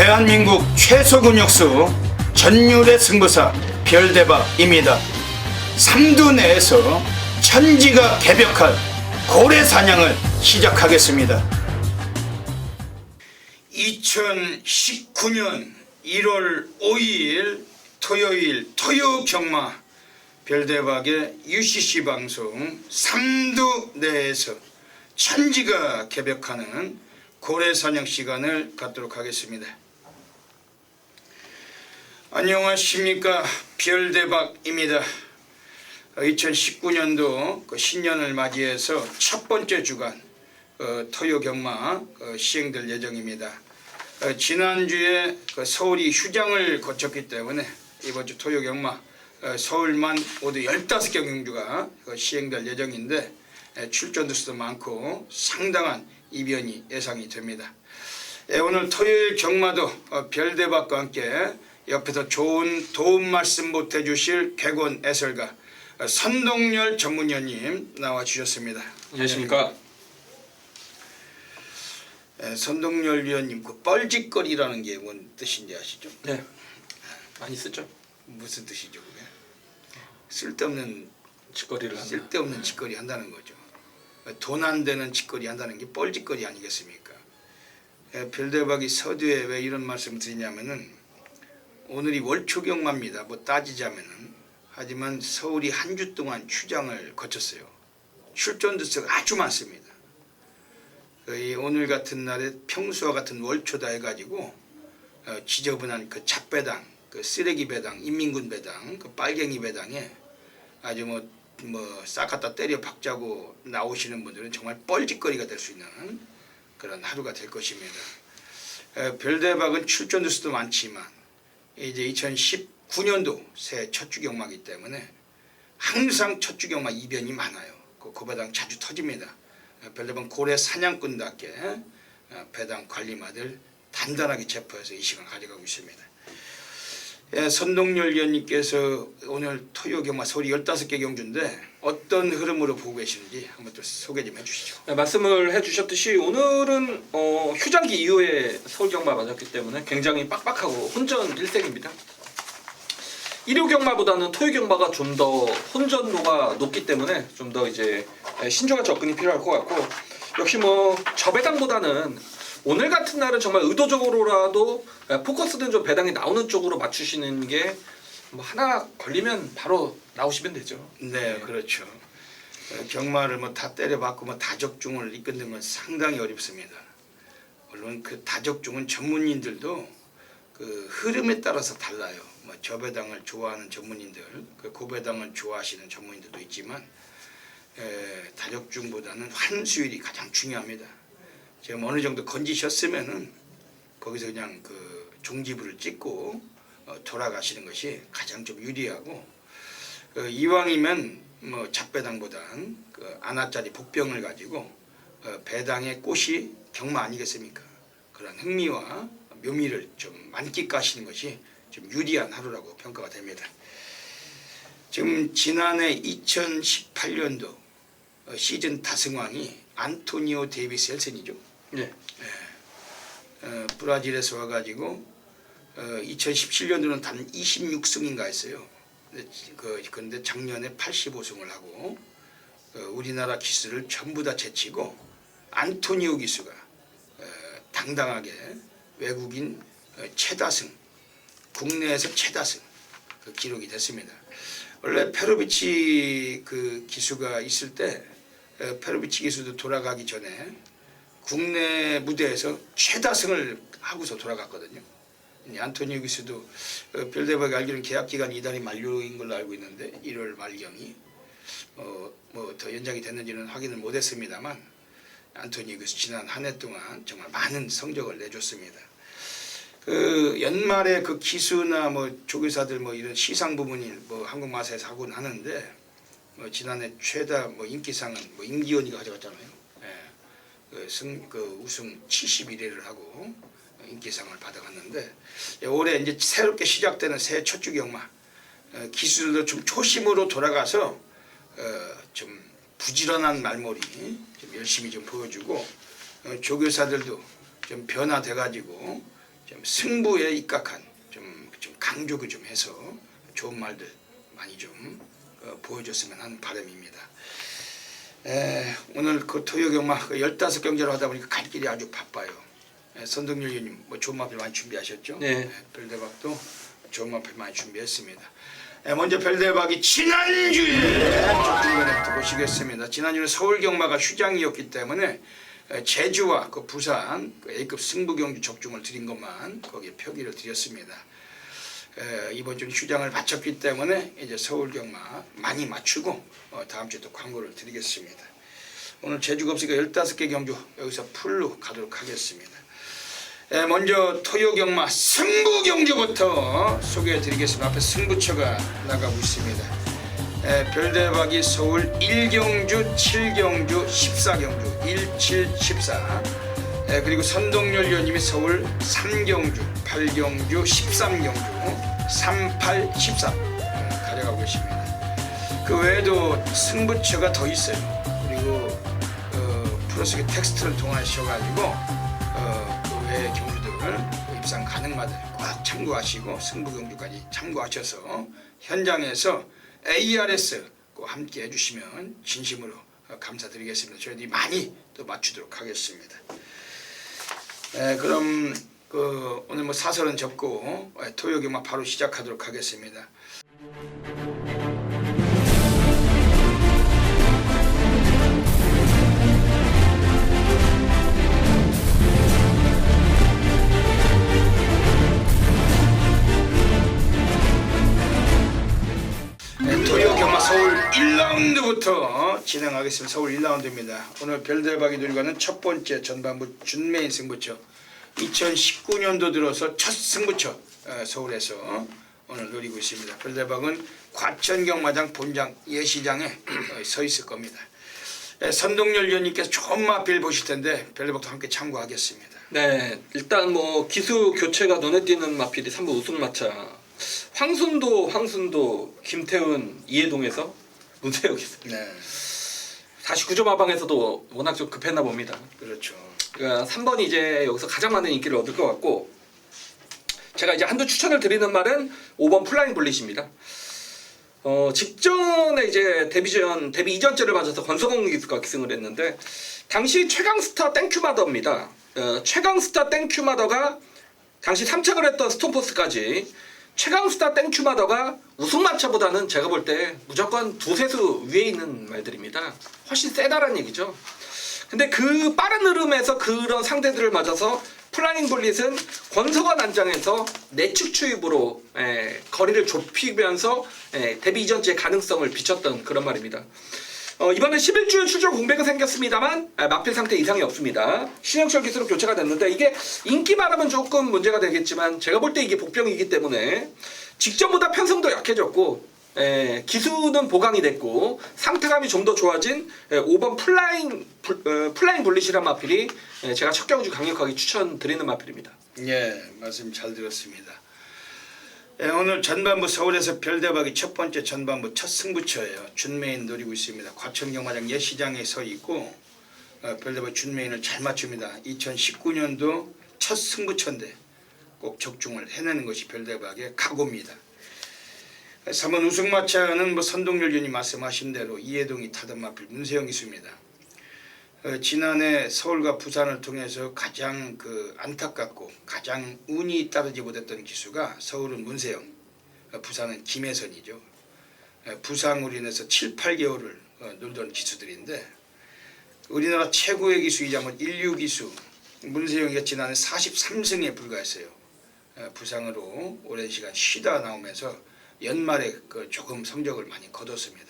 대한민국 최소 근육수 전율의 승부사 별대박입니다. 삼두 내에서 천지가 개벽할 고래 사냥을 시작하겠습니다. 2019년 1월 5일 토요일 토요경마 별대박의 UCC 방송 삼두 내에서 천지가 개벽하는 고래 사냥 시간을 갖도록 하겠습니다. 안녕하십니까, 별대박입니다. 2019년도 신년을 맞이해서 첫 번째 주간 토요경마 시행될 예정입니다. 지난주에 서울이 휴장을 거쳤기 때문에 이번 주 토요경마 서울만 모두 15개 경주가 시행될 예정인데 출전도 수도 많고 상당한 이변이 예상이 됩니다. 오늘 토요일 경마도 별대박과 함께 옆에서 좋은 도움 말씀 못해 주실 객원 해설가 선동열 전문위원님 나와주셨습니다. 안녕하십니까. 선동열 위원님, 그 뻘짓거리라는 게 뭔 뜻인지 아시죠? 네, 많이 쓰죠. 무슨 뜻이죠 그게? 쓸데없는 짓거리를 한다. 쓸데없는 짓거리 한다는 거죠. 돈 안 되는 짓거리 한다는 게 뻘짓거리 아니겠습니까? 별대박이 서두에 왜 이런 말씀을 드리냐면은 오늘이 월초경마입니다. 뭐 따지자면은. 하지만 서울이 한 주 동안 휴장을 거쳤어요. 출전 두수가 아주 많습니다. 오늘 같은 날에 평소와 같은 월초다 해가지고 지저분한 그 잡배당, 그 쓰레기 배당, 인민군 배당, 그 빨갱이 배당에 아주 뭐 싹 갖다 때려 박자고 나오시는 분들은 정말 뻘짓거리가 될 수 있는 그런 하루가 될 것입니다. 별대박은 출전 두수도 많지만 이제 2019년도 새해 첫 주경마이기 때문에 항상 첫 주경마 이변이 많아요. 그 배당 자주 터집니다. 별대박 고래 사냥꾼답게 배당 관리마들 단단하게 체포해서 이 시간 가져가고 있습니다. 선동열 위원님께서 오늘 토요경마 서울이 15개 경주인데 어떤 흐름으로 보고 계시는지 한번 또 소개 좀 해주시죠. 네, 말씀을 해주셨듯이 오늘은 휴장기 이후에 서울경마 맞았기 때문에 굉장히 빡빡하고 혼전 일색입니다. 일요경마보다는 토요경마가 좀 더 혼전도가 높기 때문에 좀 더 이제 신중한 접근이 필요할 것 같고, 역시 뭐 저배당보다는 오늘 같은 날은 정말 의도적으로라도 포커스는 좀 배당이 나오는 쪽으로 맞추시는 게 뭐 하나 걸리면 바로 나오시면 되죠. 네, 그렇죠. 경마를 뭐 다 때려박고 뭐 다적중을 이끄는 건 상당히 어렵습니다. 물론 그 다적중은 전문인들도 그 흐름에 따라서 달라요. 뭐 저배당을 좋아하는 전문인들, 그 고배당을 좋아하시는 전문인들도 있지만 다적중보다는 환수율이 가장 중요합니다. 지금 어느 정도 건지셨으면은 거기서 그냥 그 종지부를 찍고 돌아가시는 것이 가장 좀 유리하고, 이왕이면 뭐 잡배당보단 그 아나짜리 복병을 가지고 배당의 꽃이 경마 아니겠습니까? 그런 흥미와 묘미를 좀 만끽하시는 것이 좀 유리한 하루라고 평가가 됩니다. 지금 지난해 2018년도 시즌 다승왕이 안토니오 데이비스 헬슨이죠. 네. 브라질에서 와가지고 2017년도는 단 26승인가 했어요. 그런데 작년에 85승을 하고 우리나라 기수를 전부 다 제치고 안토니오 기수가 당당하게 외국인 최다승, 국내에서 최다승 그 기록이 됐습니다. 원래 페로비치 그 기수가 있을 때 페로비치 기수도 돌아가기 전에 국내 무대에서 최다승을 하고서 돌아갔거든요. 안토니오 기수도 별대박이 알기로는 계약 기간이 이달이 만료인 걸로 알고 있는데 1월 말경이 뭐 더 연장이 됐는지는 확인을 못했습니다만 안토니오 기수 지난 한 해 동안 정말 많은 성적을 내줬습니다. 그 연말에 그 기수나 뭐 조교사들 뭐 이런 시상 부문이 뭐 한국마사에서 하곤 하는데 뭐 지난해 최다 뭐 인기상은 뭐 임기원이가 가져갔잖아요. 그 우승 71회를 하고 인기상을 받아갔는데 올해 이제 새롭게 시작되는 새해 첫 주경마 기수들도 좀 초심으로 돌아가서 좀 부지런한 말머리 좀 열심히 좀 보여주고 조교사들도 좀 변화돼가지고 좀 승부에 입각한 좀 강조를 좀 해서 좋은 말들 많이 좀 보여줬으면 하는 바람입니다. 오늘 그 토요경마 15경기를 하다 보니까 갈 길이 아주 바빠요. 선동열 의원님 뭐 좋은 마필 많이 준비하셨죠? 네. 별대박도 좋은 마필 많이 준비했습니다. 먼저 별대박이 지난주에 족중간에부터 보시겠습니다. 지난주는 서울경마가 휴장이었기 때문에 제주와 그 부산 그 A급 승부경주 적중을 드린 것만 거기에 표기를 드렸습니다. 이번 주 휴장을 마쳤기 때문에 이제 서울경마 많이 맞추고 다음 주에 또 광고를 드리겠습니다. 오늘 제주가 없으니까 15개 경주 여기서 풀로 가도록 하겠습니다. 먼저 토요경마 승부경주부터 소개해드리겠습니다. 앞에 승부처가 나가고 있습니다. 별대박이 서울 1경주, 7경주, 14경주, 1, 7, 14 그리고 선동열 의원님이 서울 3경주, 8경주, 13경주, 3, 8, 13 가져가고 계십니다. 그 외에도 승부처가 더 있어요. 그리고 플러스 텍스트를 동원하셔가지고 그 외의 경주들을 입상 가능마다 꽉 참고하시고 승부경주까지 참고하셔서 현장에서 ARS 꼭 함께 해주시면 진심으로 감사드리겠습니다. 저희들이 많이 또 맞추도록 하겠습니다. 그럼 오늘 뭐 사설은 접고 토요경마 바로 시작하도록 하겠습니다. 토요경마 서울 1라운드부터 진행하겠습니다. 서울 1라운드입니다. 오늘 별대박이 누리고는 첫 번째 전반부 준메인 승부처 2019년도 들어서 첫 승부처 서울에서 오늘 누리고 있습니다. 별대박은 과천경마장 본장 예시장에 서 있을 겁니다. 선동열 의원님께서 좋은 마필 보실 텐데 별대박도 함께 참고하겠습니다. 네, 일단 뭐 기수 교체가 눈에 띄는 마필이 3부 우승마차 황순도, 김태훈, 이해동에서 문세혁에서 네, 49점 하방에서도 워낙 좀 급했나 봅니다. 그렇죠. 그러니까 3번이 이제 여기서 가장 많은 인기를 얻을 것 같고, 제가 이제 한두 추천을 드리는 말은 5번 플라잉 블릿입니다. 직전에 이제 데뷔 이전째를 맞아서 권성홍 기수가 기승을 했는데, 당시 최강스타 땡큐마더입니다. 최강스타 땡큐마더가 당시 3착을 했던 스톤포스까지 최강스타 땡큐마더가 우승마차보다는 제가 볼 때 무조건 두세 수 위에 있는 말들입니다. 훨씬 세다란 얘기죠. 근데 그 빠른 흐름에서 그런 상대들을 맞아서 플라잉 블릿은 권석원 안장에서 내축 추입으로 거리를 좁히면서 데뷔 이전째 가능성을 비췄던 그런 말입니다. 이번에 11주에 출전 공백은 생겼습니다만 마필 상태 이상이 없습니다. 신영철 기수로 교체가 됐는데 이게 인기 많으면 조금 문제가 되겠지만 제가 볼 때 이게 복병이기 때문에 직전보다 편성도 약해졌고 기수는 보강이 됐고 상태감이 좀 더 좋아진 5번 플라잉 블릿이란 마필이 제가 첫 경주 강력하게 추천드리는 마필입니다. 예, 말씀 잘 들었습니다. 오늘 전반부 서울에서 별대박이 첫 번째 전반부 첫 승부처예요. 준메인 노리고 있습니다. 과천경마장 예시장에 서 있고 별대박 준메인을 잘 맞춥니다. 2019년도 첫 승부처인데 꼭 적중을 해내는 것이 별대박의 각오입니다. 3번 우승마차는 뭐 선동열 의원님 말씀하신 대로 이해동이 타던 마필 문세영 기수입니다. 지난해 서울과 부산을 통해서 가장 안타깝고 가장 운이 따르지 못했던 기수가 서울은 문세영, 부산은 김혜선이죠. 부상으로 인해서 7, 8개월을 놀던 기수들인데 우리나라 최고의 기수이자 뭐 인류 기수 문세영이가 지난해 43승에 불과했어요. 부상으로 오랜 시간 쉬다 나오면서 연말에 조금 성적을 많이 거뒀습니다.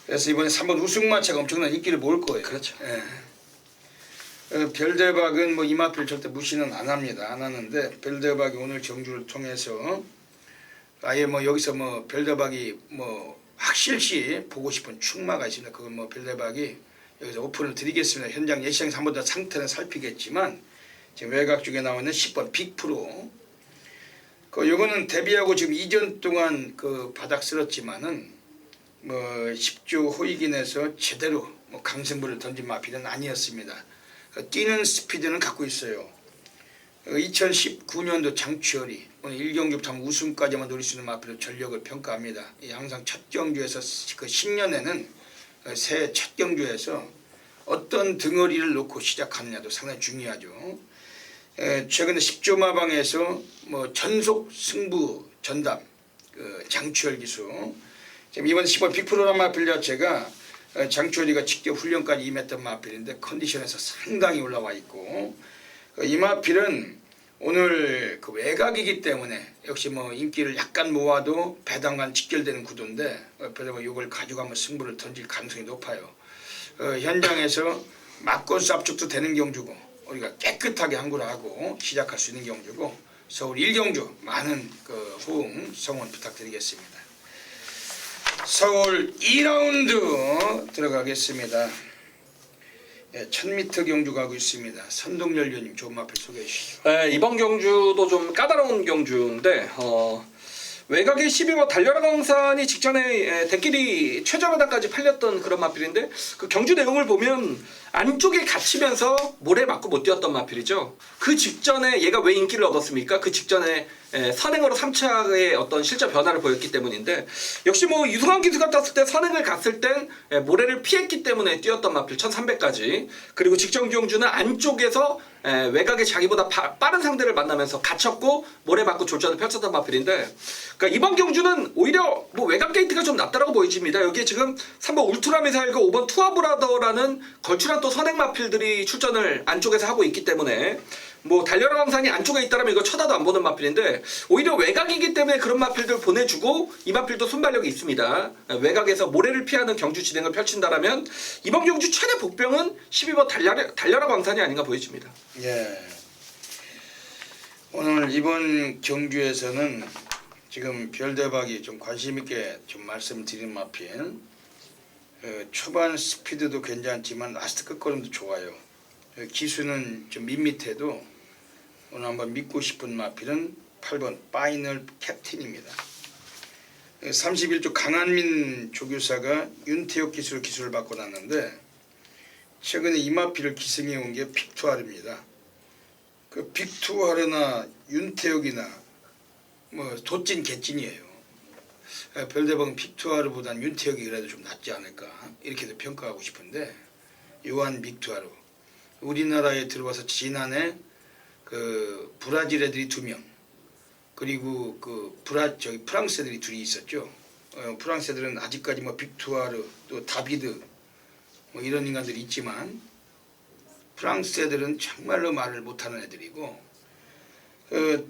그래서 이번에 3번 우승마차가 엄청난 인기를 모을 거예요. 그렇죠. 별대박은 뭐 이마필 절대 무시는 안 합니다. 안 하는데 별대박이 오늘 경주를 통해서 아예 뭐 여기서 뭐 별대박이 뭐 확실시 보고 싶은 충마가 있습니다. 그건 뭐 별대박이 여기서 오픈을 드리겠습니다. 현장 예시장에서 한 번 더 상태는 살피겠지만 지금 외곽 쪽에 나와 있는 10번 빅프로 요거는 데뷔하고 지금 2년 동안 바닥 쓸었지만은 뭐 10주 호이긴에서 제대로 뭐 강승부를 던진 마필은 아니었습니다. 뛰는 스피드는 갖고 있어요. 2019년도 장추열이 오늘 1경주부터 우승까지만 노릴 수 있는 마필로 전력을 평가합니다. 항상 첫 경주에서 그 10년에는 새해 첫 경주에서 어떤 등어리를 놓고 시작하느냐도 상당히 중요하죠. 최근에 10조 마방에서 뭐 전속 승부 전담 장추열 기수, 지금 이번 10월 빅프로란 마필 자체가 장추열이가 직접 훈련까지 임했던 마필인데 컨디션에서 상당히 올라와 있고, 이 마필은 오늘 그 외곽이기 때문에 역시 뭐 인기를 약간 모아도 배당간 직결되는 구도인데 그러면 이걸 가지고 한번 승부를 던질 가능성이 높아요. 현장에서 맞고 쌉축도 되는 경주고 우리가 깨끗하게 항구를 하고 시작할 수 있는 경주고, 서울 1경주 많은 그 호응 성원 부탁드리겠습니다. 서울 2라운드 들어가겠습니다. 1000m 경주 가고 있습니다. 선동열 위원님 좋은 마필 소개해 주시죠. 네, 이번 경주도 좀 까다로운 경주인데 외곽의 12번 달려라 광산이 직전에 대끼리 최저바닥까지 팔렸던 그런 마필인데, 그 경주 내용을 보면 안쪽에 갇히면서 모래 맞고 못 뛰었던 마필이죠. 그 직전에 얘가 왜 인기를 얻었습니까? 그 직전에 선행으로 3차의 어떤 실제 변화를 보였기 때문인데, 역시 뭐 유승환 기수 같았을 때 선행을 갔을 땐 모래를 피했기 때문에 뛰었던 마필 1300까지. 그리고 직전 경주는 안쪽에서 외곽에 자기보다 빠른 상대를 만나면서 갇혔고 모래 맞고 졸전을 펼쳤던 마필인데, 그러니까 이번 경주는 오히려 뭐 외곽 게이트가 좀 낫다라고 보여집니다. 여기에 지금 3번 울트라 미사일과 5번 투아브라더라는 걸출한 또 선행 마필들이 출전을 안쪽에서 하고 있기 때문에 뭐 달려라 광산이 안쪽에 있다라면 이거 쳐다도 안 보는 마필인데, 오히려 외곽이기 때문에 그런 마필들 보내주고 이 마필도 순발력이 있습니다. 외곽에서 모래를 피하는 경주 진행을 펼친다라면 이번 경주 최대 복병은 12번 달려라 광산이 아닌가 보여집니다. 예. 오늘 이번 경주에서는 지금 별대박이 좀 관심 있게 좀 말씀드린 마필, 초반 스피드도 괜찮지만 라스트 끝걸음도 좋아요. 기수는 좀 밋밋해도 오늘 한번 믿고 싶은 마필은 8번 파이널 캡틴입니다. 31조 강한민 조교사가 윤태혁 기수로 기수를 받고 났는데, 최근에 이 마필을 기승해 온 게 픽투아르입니다. 그 픽투아르나 윤태혁이나 뭐 도찐 개찐이에요. 별대방은 픽투아르보단 윤태혁이 그래도 좀 낫지 않을까 이렇게도 평가하고 싶은데, 요한 빅투아르 우리나라에 들어와서 지난해 그 브라질 애들이 2명, 그리고 그 프랑스 애들이 2이 있었죠. 프랑스 애들은 아직까지 뭐 빅투아르 또 다비드 뭐 이런 인간들이 있지만, 프랑스 애들은 정말로 말을 못하는 애들이고,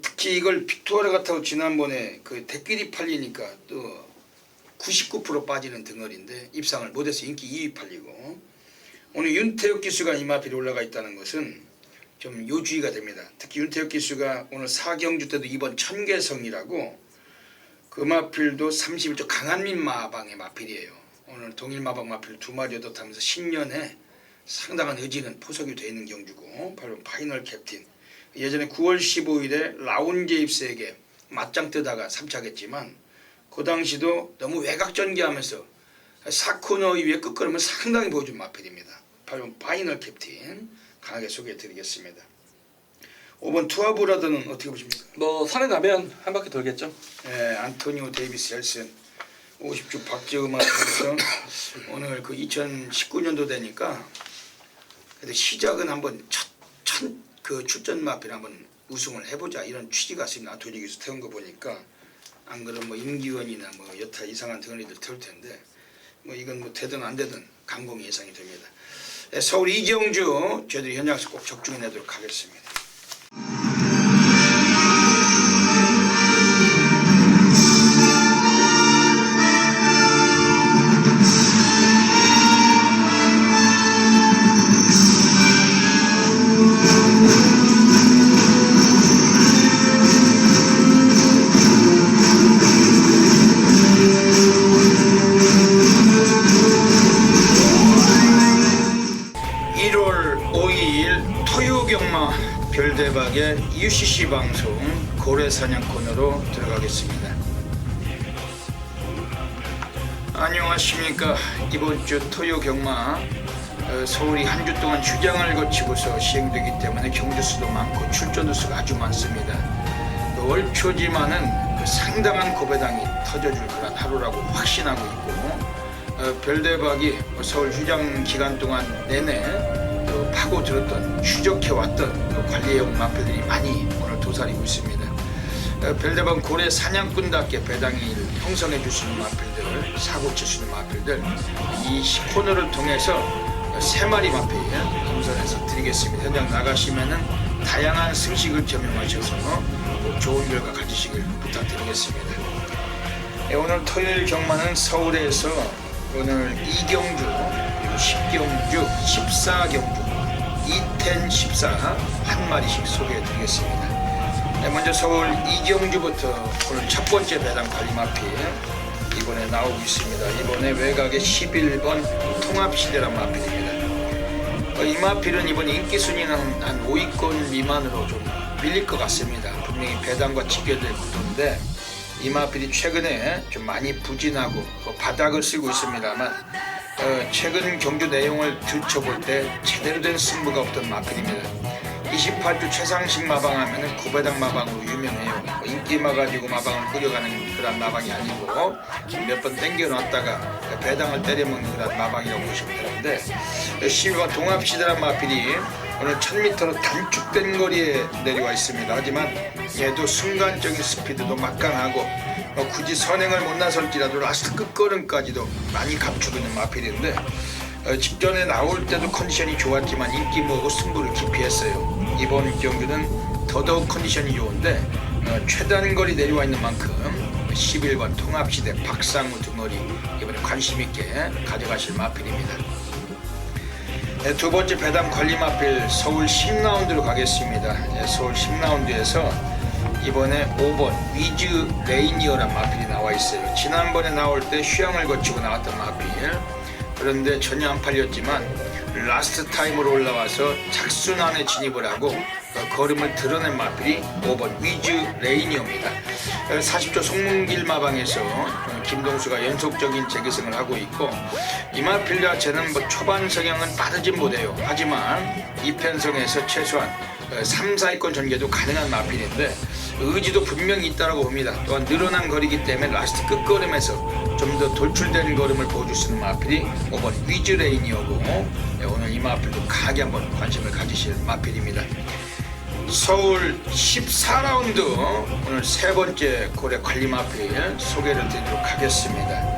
특히 이걸 빅투아르 같다고 지난번에 그 대끼리 팔리니까 또 99% 빠지는 등어리인데 입상을 못해서 인기 2위 팔리고, 오늘 윤태혁 기수가 이 마필에 올라가 있다는 것은 좀 요주의가 됩니다. 특히 윤태혁 기수가 오늘 4경주 때도 이번 천계성이라고 그 마필도 31조 강한민 마방의 마필이에요. 오늘 동일마방 마필 2마리 얻어타면서 10년에 상당한 의지는 포석이 되어 있는 경주고, 바로 파이널 캡틴. 예전에 9월 15일에 라운제입스에게 맞짱 뜨다가 3차겠지만 그 당시도 너무 외곽 전개하면서 4코너 이후에 끝걸음을 상당히 보여준 마필입니다. 바로 파이널 캡틴 강하게 소개해드리겠습니다. 5번 투아브라더는 어떻게 보십니까? 뭐 선행 가면 한 바퀴 돌겠죠. 안토니오 데이비스 헬슨 50주 박재음악에서 오늘 그 2019년도 되니까 그래도 시작은 한번 첫 그 출전 마필 한번 우승을 해보자 이런 취지가 있습니다. 안토니오 기수 태운 거 보니까, 안 그러면 뭐 임기원이나 뭐 여타 이상한 등어리들 태울 텐데 뭐 이건 뭐 되든 안 되든 강공이 예상이 됩니다. 서울 이경주 저희들이 현장에서 꼭 적중해 내도록 하겠습니다. 별대박의 UCC 방송 고래사냥 코너로 들어가겠습니다. 안녕하십니까. 이번 주 토요 경마 서울이 한 주 동안 휴장을 거치고서 시행되기 때문에 경주 수도 많고 출전도 수가 아주 많습니다. 월초지만은 상당한 고배당이 터져줄 그런 하루라고 확신하고 있고 별대박이 서울 휴장 기간 동안 내내 파고들었던 추적해왔던 관리해온 마필들이 많이 오늘 도사리고 있습니다. 별대박 고래 사냥꾼답게 배당을 형성해 줄 수 있는 마필들, 사고 칠 수 있는 마필들, 이 코너를 통해서 3마리 마필 감선해서 드리겠습니다. 현장 나가시면은 다양한 승식을 점용하셔서 좋은 결과 가지시길 부탁드리겠습니다. 오늘 토요일 경마는 서울에서 오늘 2경주, 그리고 10경주, 14경주, 2텐 14 한 마리씩 소개해 드리겠습니다. 먼저 서울 2경주부터 오늘 첫 번째 배당 관리 마필 이번에 나오고 있습니다. 이번에 외곽의 11번 통합시대란 마필입니다. 이 마필은 이번 인기 순위는 한 5위권 미만으로 좀 밀릴 것 같습니다. 분명히 배당과 직결될 구도인데 이 마필이 최근에 좀 많이 부진하고 바닥을 쓰고 있습니다만 최근 경주 내용을 들춰볼 때 제대로 된 승부가 없던 마필입니다. 28주 최상식 마방하면 고배당 마방으로 유명해요. 인기마 가지고 마방을 꾸려가는 그런 마방이 아니고 몇 번 땡겨놨다가 배당을 때려먹는 그런 마방이라고 보시면 되는데 12번 동합시대란 마필이 오늘 1000m로 단축된 거리에 내려와 있습니다. 하지만 얘도 순간적인 스피드도 막강하고 굳이 선행을 못 나설지라도 라스트 끝걸음까지도 많이 감추고 있는 마필인데 직전에 나올 때도 컨디션이 좋았지만 인기 모으고 승부를 기피했어요. 이번 경주는 더더욱 컨디션이 좋은데 최단거리 내려와 있는 만큼 11번 통합시대 박상우 등어리 이번에 관심있게 가져가실 마필입니다. 두 번째 배당 관리 마필 서울 10라운드로 가겠습니다. 서울 10라운드에서 이번에 5번 위즈 레이니어란 마필이 나와 있어요. 지난번에 나올 때 휴양을 거치고 나왔던 마필, 그런데 전혀 안 팔렸지만 라스트 타임으로 올라와서 착순 안에 진입을 하고 걸음을 드러낸 마필이 5번 위즈 레이니어입니다. 40조 송문길 마방에서 김동수가 연속적인 재기승을 하고 있고 이 마필 자체는 초반 성향은 빠르진 못해요. 하지만 이 편성에서 최소한 3, 4위권 전개도 가능한 마필인데 의지도 분명히 있다고 봅니다. 또한 늘어난 거리기 때문에 라스트 끝걸음에서 좀 더 돌출된 걸음을 보여줄 수 있는 마필이 5번 위즈레인이오고 오늘 이 마필도 강하게 한번 관심을 가지실 마필입니다. 서울 14라운드 오늘 세 번째 고래 관리 마필 소개를 드리도록 하겠습니다.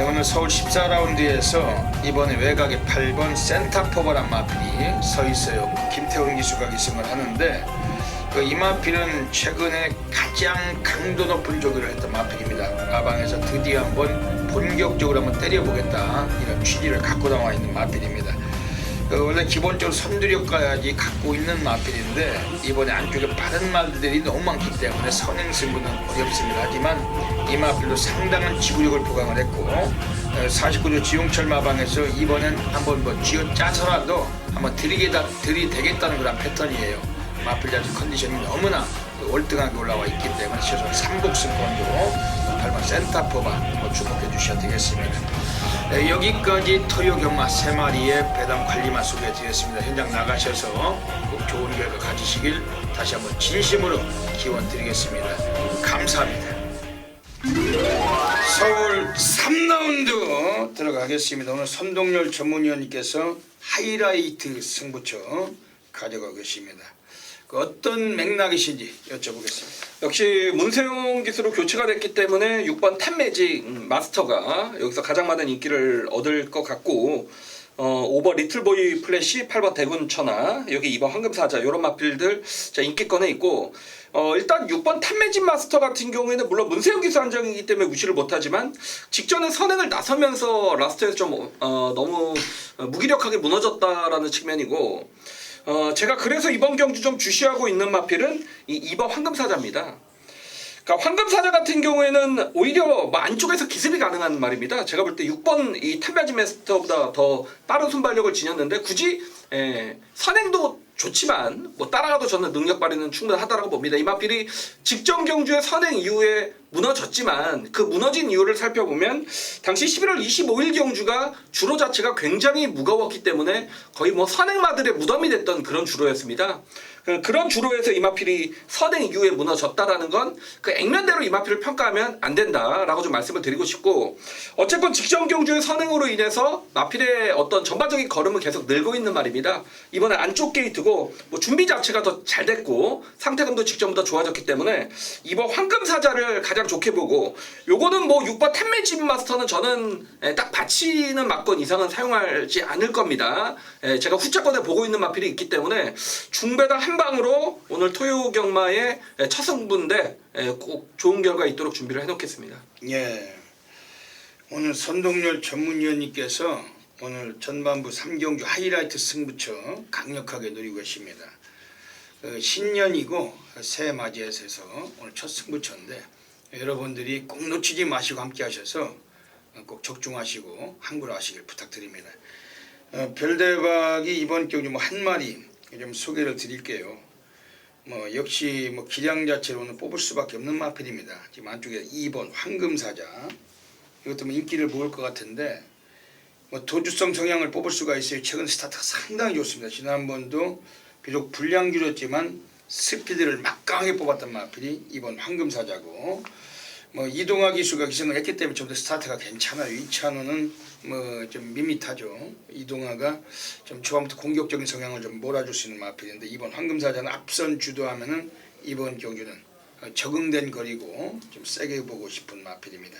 오늘 서울 14라운드에서 이번에 외곽에 8번 센타포바란 마필이 서 있어요. 김태훈 기수가 기승을 하는데 이 마필은 최근에 가장 강도 높은 조기를 했던 마필입니다. 마방에서 드디어 한번 본격적으로 한번 때려보겠다 이런 취지를 갖고 나와 있는 마필입니다. 원래 기본적으로 선두력까지 갖고 있는 마필인데 이번에 안쪽에 빠른 말들이 너무 많기 때문에 선행 승부는 어렵습니다. 하지만 이 마필도 상당한 지구력을 보강을 했고 49조 지용철 마방에서 이번엔 한번 쥐어 짜서라도 한번 들이대겠다는 그런 패턴이에요. 마필 자체 컨디션이 너무나 월등하게 올라와 있기 때문에 최소한 3복승권으로 8번 센타포바 주목해 주셔야 되겠습니다. 여기까지 토요 경마 3마리의 배당 관리만 소개해 드렸습니다. 현장 나가셔서 꼭 좋은 결과 가지시길 다시 한번 진심으로 기원 드리겠습니다. 감사합니다. 서울 3라운드 들어가겠습니다. 오늘 선동열 전문위원님께서 하이라이트 승부처 가져가고 계십니다. 어떤 맥락이신지 여쭤보겠습니다. 역시 문세용 기수로 교체가 됐기 때문에 6번 탑매직 마스터가 여기서 가장 많은 인기를 얻을 것 같고 5번 리틀보이 플래시, 8번 대군천하, 여기 2번 황금사자 이런 마필들 인기권에 있고 일단 6번 탑매직 마스터 같은 경우에는 물론 문세용 기수 한정이기 때문에 무시를 못하지만 직전에 선행을 나서면서 라스트에서 좀 너무 무기력하게 무너졌다라는 측면이고 제가 그래서 이번 경주 좀 주시하고 있는 마필은 이 2번 황금사자입니다. 그러니까 황금사자 같은 경우에는 오히려 안쪽에서 기습이 가능한 말입니다. 제가 볼 때 6번 이 탑매직 마스터보다 더 빠른 순발력을 지녔는데 굳이 선행도 좋지만 뭐 따라가도 저는 능력 발휘는 충분하다라고 봅니다. 이 마필이 직전 경주의 선행 이후에 무너졌지만 그 무너진 이유를 살펴보면 당시 11월 25일 경주가 주로 자체가 굉장히 무거웠기 때문에 거의 뭐 선행마들의 무덤이 됐던 그런 주로였습니다. 그런 주로에서 이마필이 선행 이후에 무너졌다라는 건 그 액면대로 이마필을 평가하면 안 된다라고 좀 말씀을 드리고 싶고, 어쨌건 직전 경주의 선행으로 인해서 마필의 어떤 전반적인 걸음은 계속 늘고 있는 말입니다. 이번에 안쪽 게이트고 뭐 준비 자체가 더 잘 됐고 상태감도 직전보다 좋아졌기 때문에 이번 황금사자를 가장 좋게 보고, 요거는 뭐 6번 템매집 마스터는 저는 딱 받치는 막건 이상은 사용하지 않을 겁니다. 제가 후차권에 보고 있는 마필이 있기 때문에 중배당 한 방으로 오늘 토요 경마의 첫 승부인데 꼭 좋은 결과 있도록 준비를 해놓겠습니다. 예. 오늘 선동열 전문위원님께서 오늘 전반부 3경주 하이라이트 승부처 강력하게 노리고 계십니다. 신년이고 새해 맞이해서 오늘 첫 승부처인데 여러분들이 꼭 놓치지 마시고 함께 하셔서 꼭 적중하시고 항구하시길 부탁드립니다. 별대박이 이번 경주 뭐 한 마리 좀 소개를 드릴게요. 뭐 역시 뭐 기량 자체로 오늘 뽑을 수밖에 없는 마필입니다. 지금 안쪽에 2번 황금사자, 이것도 뭐 인기를 모을 것 같은데 뭐 도주성 성향을 뽑을 수가 있어요. 최근 스타트가 상당히 좋습니다. 지난번도 비록 불량주였지만 스피드를 막강하게 뽑았던 마필이 이번 황금사자고, 뭐 이동화 기수가 기승을 했기 때문에 좀 더 스타트가 괜찮아요. 이찬호는 뭐 좀 밋밋하죠. 이동화가 좀 초반부터 공격적인 성향을 좀 몰아줄 수 있는 마필인데, 이번 황금사자는 앞선 주도하면은 이번 경주는 적응된 거리고 좀 세게 보고 싶은 마필입니다.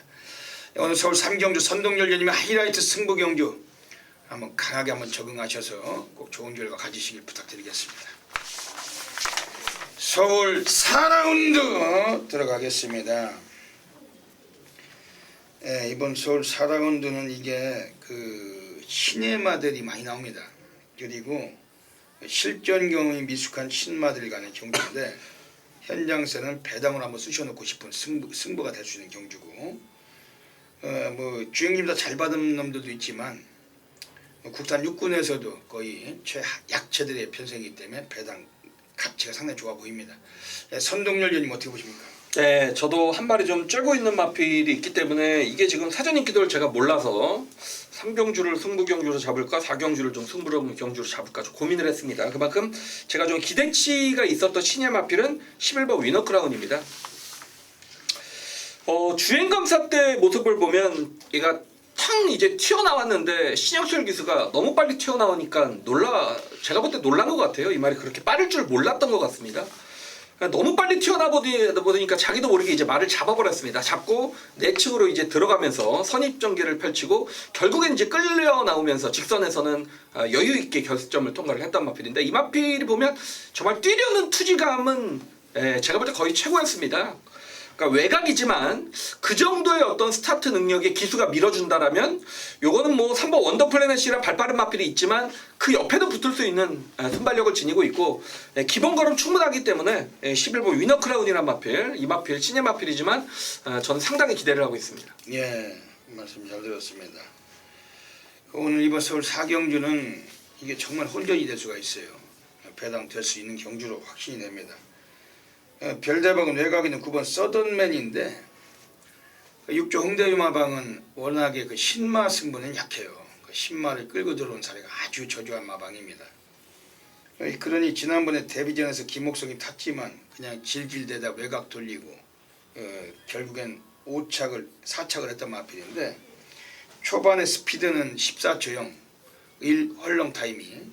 오늘 서울 3경주 선동열려님의 하이라이트 승부 경주 한번 강하게 한번 적응하셔서 꼭 좋은 결과 가지시길 부탁드리겠습니다. 서울 4라운드 들어가겠습니다. 예, 이번 서울 4라운드는 이게 그 신예마들이 많이 나옵니다. 그리고 실전 경험이 미숙한 신마들이 가는 경주인데, 현장세는 배당을 한번 쑤셔놓고 싶은 승부가 될 수 있는 경주고, 뭐 주행님보다 잘 받은 놈들도 있지만 국산 육군에서도 거의 최약체들의 편성이기 때문에 배당 가치가 상당히 좋아 보입니다. 선동열전님 어떻게 보십니까? 네, 저도 한 마리 좀 쫄고 있는 마필이 있기 때문에 이게 지금 사전 인기도를 제가 몰라서 3경주를 승부 경주로 잡을까 4경주를 좀 승부 경주로 잡을까 좀 고민을 했습니다. 그만큼 제가 좀 기대치가 있었던 신예 마필은 11번 위너크라운입니다. 주행검사 때 모습을 보면 얘가 탕 이제 튀어나왔는데 신영철 기수가 너무 빨리 튀어나오니까 제가 볼 때 놀란 것 같아요. 이 말이 그렇게 빠를 줄 몰랐던 것 같습니다. 너무 빨리 튀어나보니까 자기도 모르게 이제 말을 잡아버렸습니다. 잡고 내측으로 이제 들어가면서 선입전개를 펼치고 결국엔 이제 끌려 나오면서 직선에서는 여유 있게 결승점을 통과를 했단 마필인데, 이 마필이 보면 정말 뛰려는 투지감은 제가 볼 때 거의 최고였습니다. 그러니까 외곽이지만 그 정도의 어떤 스타트 능력에 기수가 밀어준다라면 요거는 뭐 3번 원더플래닛이랑 발빠른 마필이 있지만 그 옆에도 붙을 수 있는 순발력을 지니고 있고, 기본 걸음 충분하기 때문에 11번 위너크라운이란 마필, 이 마필 신예 마필이지만 저는 상당히 기대를 하고 있습니다. 예, 말씀 잘 들었습니다. 오늘 이번 서울 4경주는 이게 정말 혼전이 될 수가 있어요. 배당 될 수 있는 경주로 확신이 됩니다. 별대박은 외곽에 있는 9번 서던맨인데, 6조 홍대유마방은 워낙에 그 신마 승부는 약해요. 그 신마를 끌고 들어온 사례가 아주 저조한 마방입니다. 그러니 지난번에 데뷔전에서 김옥성이 탔지만 그냥 질질대다 외곽 돌리고 결국엔 4착을 했던 마필인데, 초반에 스피드는 14초0 1 헐렁 타이밍,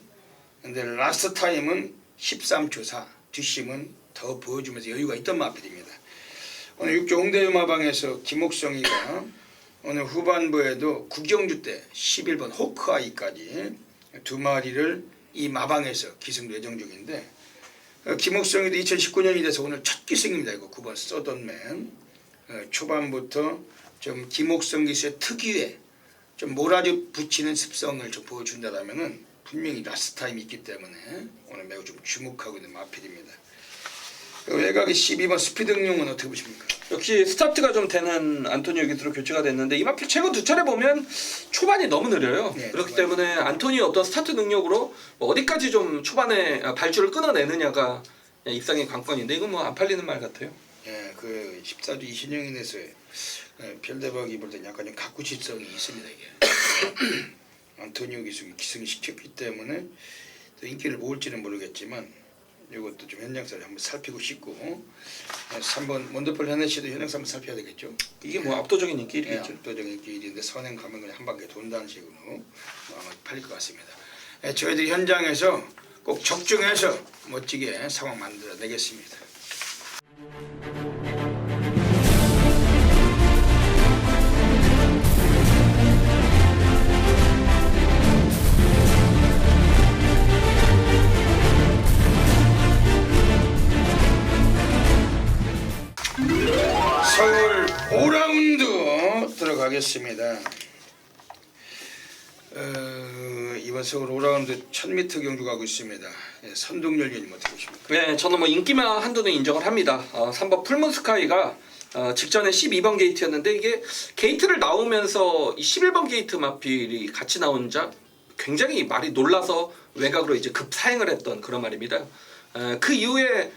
근데 라스트 타임은 13초 4 뒷심은 더 보여주면서 여유가 있던 마필입니다. 오늘 6조 홍대유마방에서 김옥성이가 오늘 후반부에도 구경주 때 11번 호크아이까지 두 마리를 이 마방에서 기승 예정 중인데, 김옥성이도 2019년이 돼서 오늘 첫 기승입니다. 이거 9번 서던맨. 초반부터 좀 김옥성 기수의 특유의 좀 몰아붙이는 습성을 좀 보여준다라면은 분명히 라스트 타임이 있기 때문에 오늘 매우 좀 주목하고 있는 마필입니다. 외곽의 12번 스피드 응용은 어떻게 보십니까? 역시 스타트가 좀 되는 안토니오 기수로 교체가 됐는데 이 마필 최근 두 차례 보면 초반이 너무 느려요. 네, 그렇기 초반이. 때문에 안토니오 어떤 스타트 능력으로 뭐 어디까지 좀 초반에 발주를 끊어내느냐가 입상의 관건인데 이건 뭐 안 팔리는 말 같아요. 예, 그 14주 이신영인에서 별대박이 볼 때 약간 좀 가쿠집성이 있습니다 이게. 안토니오 기수가 기승시켰기 때문에 또 인기를 모을지는 모르겠지만 이것도 좀 현장사를 한번 살피고 싶고 3번 몬드폴 헤네시도 현장사 한번 살펴야 되겠죠. 이게 뭐 압도적인 예, 인기겠죠. 압도적인 길인데 선행 가면 그냥 한 바퀴 돈다는 식으로 아마 팔릴 것 같습니다. 예, 저희들이 현장에서 꼭 적중해서 멋지게 상황 만들어내겠습니다. 서울 5라운드 들어가겠습니다. 이번 서울 5라운드 1000m 경주 가고 있습니다. 예, 선동열 위원님 어떻게 보십니까? 네, 저는 뭐 인기만 한도는 인정을 합니다. 3번 풀문스카이가 직전에 12번 게이트였는데 이게 게이트를 나오면서 이 11번 게이트 마필이 같이 나온 자 굉장히 말이 놀라서 외곽으로 이제 급사행을 했던 그런 말입니다. 그 이후에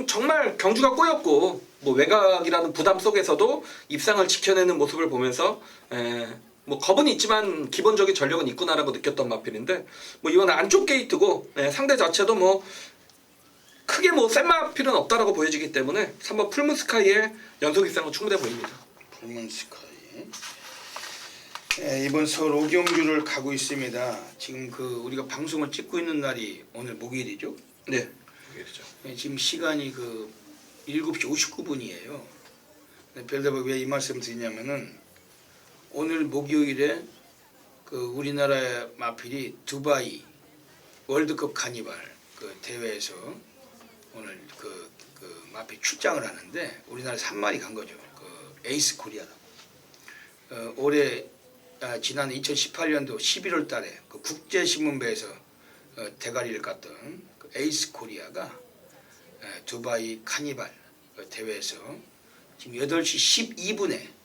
정말 경주가 꼬였고 뭐 외곽이라는 부담 속에서도 입상을 지켜내는 모습을 보면서 뭐 겁은 있지만 기본적인 전력은 있구나라고 느꼈던 마필인데 뭐 이건 안쪽 게이트고 상대 자체도 뭐 크게 뭐 센 마필은 없다라고 보여지기 때문에 3번 풀문스카이의 연속 입상은 충분해 보입니다. 풀문스카이. 예, 이번 서울 5경주를 가고 있습니다. 지금 그 우리가 방송을 찍고 있는 날이 오늘 목요일이죠. 네, 그렇죠. 예, 지금 시간이 그 7시 59분이에요. 별대박 왜 이 말씀 드리냐면은 오늘 목요일에 그 우리나라의 마필이 두바이 월드컵 카니발 그 대회에서 오늘 그 마필 출장을 하는데 우리나라에서 한 마리 간 거죠. 그 에이스 코리아다. 올해 지난 2018년도 11월 달에 그 국제신문배에서 대가리를 깠던 그 에이스 코리아가 두바이 카니발 대회에서 지금 8시 12분에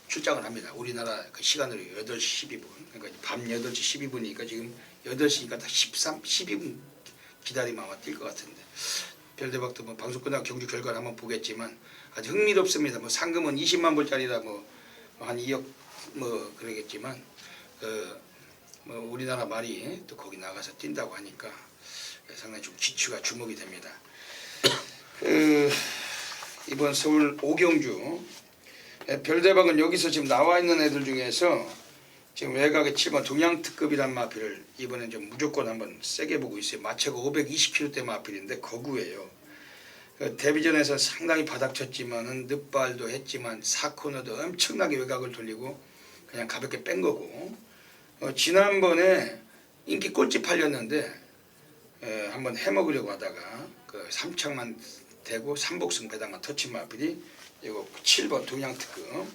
출장을 합니다. 우리나라 그 시간으로 8시 12분. 그러니까 밤 8시 12분이니까 지금 8시니까 다 12분 기다리면 아마 뛸 것 같은데. 별대박도 뭐 방송 끝나고 경주 결과를 한번 보겠지만 아주 흥미롭습니다. 뭐 상금은 20만 불짜리라 뭐 한 2억 뭐 그러겠지만 뭐 우리나라 말이 또 거기 나가서 뛴다고 하니까 상당히 좀 기추가 주목이 됩니다. 이번 서울 5경주 별대박은 여기서 지금 나와 있는 애들 중에서 지금 외곽에 7번 동양특급이란 마필을 이번엔 좀 무조건 한번 세게 보고 있어요. 마체가 520kg대 마필인데 거구예요. 데뷔전에서 상당히 바닥쳤지만은 늑발도 했지만 4코너도 엄청나게 외곽을 돌리고 그냥 가볍게 뺀 거고 지난번에 인기 꼴찌 팔렸는데 한번 해먹으려고 하다가 그 3창만 대고 3복승 배당만 터친 마필이 이거 7번 동양특급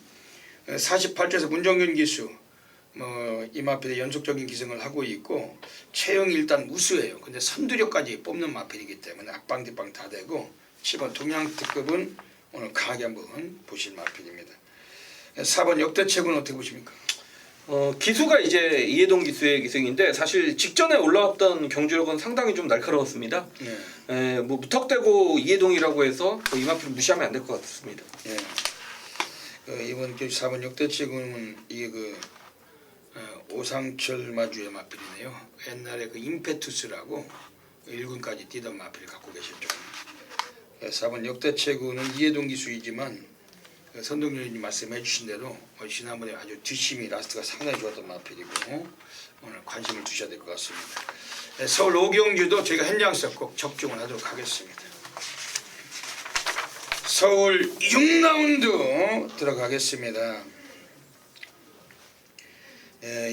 48조에서 문정균 기수 이 마필의 연속적인 기승을 하고 있고 체형이 일단 우수해요. 근데 선두력까지 뽑는 마필이기 때문에 앞방 뒷방 다 되고 7번 동양특급은 오늘 강하게 한번 보실 마필입니다. 4번 역대책은 어떻게 보십니까? 기수가 이제 이해동 기수의 기승인데 사실 직전에 올라왔던 경주력은 상당히 좀 날카로웠습니다. 네. 뭐 무턱대고 이해동이라고 해서 이 마필을 무시하면 안 될 것 같습니다. 예. 이번 4번 역대책은 이게 오상철 마주의 마필이네요. 옛날에 그 임페투스라고 1군까지 뛰던 마필을 갖고 계셨죠. 4번 역대체구는 이해동 기수이지만 선동열님 말씀해 주신 대로 지난번에 아주 뒷심이 라스트가 상당히 좋았던 마필이고 오늘 관심을 두셔야 될 것 같습니다. 서울 5경주도 저희가 현장에서 꼭 적중을 하도록 하겠습니다. 서울 6라운드 들어가겠습니다.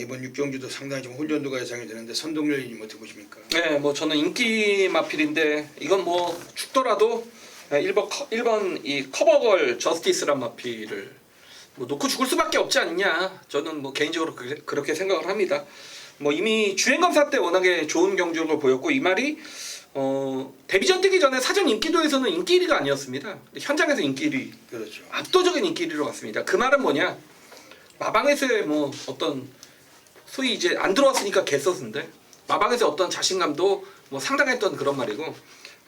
이번 6경주도 상당히 좀 혼전도가 예상이 되는데 선동열님 어떻게 보십니까? 네, 뭐 저는 인기 마필인데 이건 뭐 죽더라도 1번 이 커버걸 저스티스란 마필을 뭐 놓고 죽을 수밖에 없지 않냐. 저는 뭐 개인적으로 그렇게 생각을 합니다. 뭐 이미 주행 검사 때 워낙에 좋은 경주력을 보였고 이 말이 데뷔전 뛰기 전에 사전 인기도에서는 인기 1위가 아니었습니다. 근데 현장에서 인기 1위, 그렇죠. 압도적인 인기 1위로 갔습니다. 그 말은 뭐냐? 마방에서의 뭐 어떤 소위 이제 안 들어왔으니까 개서스인데 마방에서 어떤 자신감도 뭐 상당했던 그런 말이고,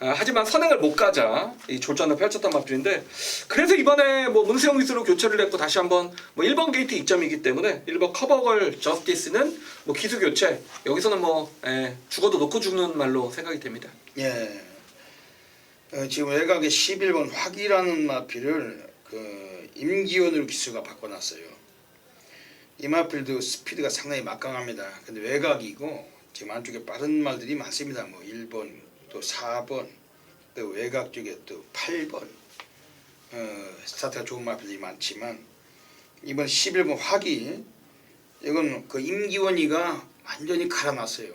하지만 선행을 못 가자 이 졸전을 펼쳤던 마필인데, 그래서 이번에 뭐 문세영 기수로 교체를 했고 다시 한번 뭐 1번 게이트 이점이기 때문에 1번 커버걸 저스티스는 뭐 기수 교체, 여기서는 뭐 죽어도 놓고 죽는 말로 생각이 됩니다. 예. 지금 외곽에 11번 화기라는 마필을 그 임기원으로 기수가 바꿔놨어요. 이 마필도 스피드가 상당히 막강합니다. 근데 외곽이고 지금 안쪽에 빠른 말들이 많습니다. 뭐 1번 또 4번 또 외곽 쪽에 또 8번 스타트가 좋은 마필들이 많지만, 이번 11번 화기 이건 그 임기원이가 완전히 갈아놨어요.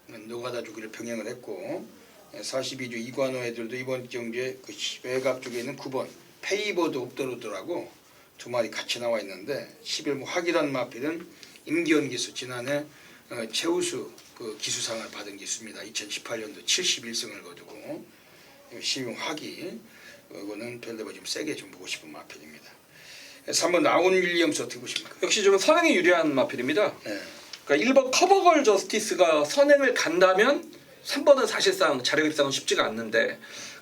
노가다 주기를 병행을 했고, 42주 이관호 애들도 이번 경기에 그 외곽 쪽에 있는 9번 페이버드 옵더로드라고 두 마리 같이 나와 있는데, 11번 화기라는 마필은 임기원 기수 지난해 최우수 그 기수상을 받은 기수입니다. 2018년도 71승을 거두고 12번 화기, 이거는 별대가 좀 세게 좀 보고 싶은 마필입니다. 3번 나온 윌리엄스 어떻게 보십니까? 역시 좀 선행에 유리한 마필입니다. 네. 그러니까 1번 커버걸 저스티스가 선행을 간다면 3번은 사실상 자력 입상은 쉽지가 않는데,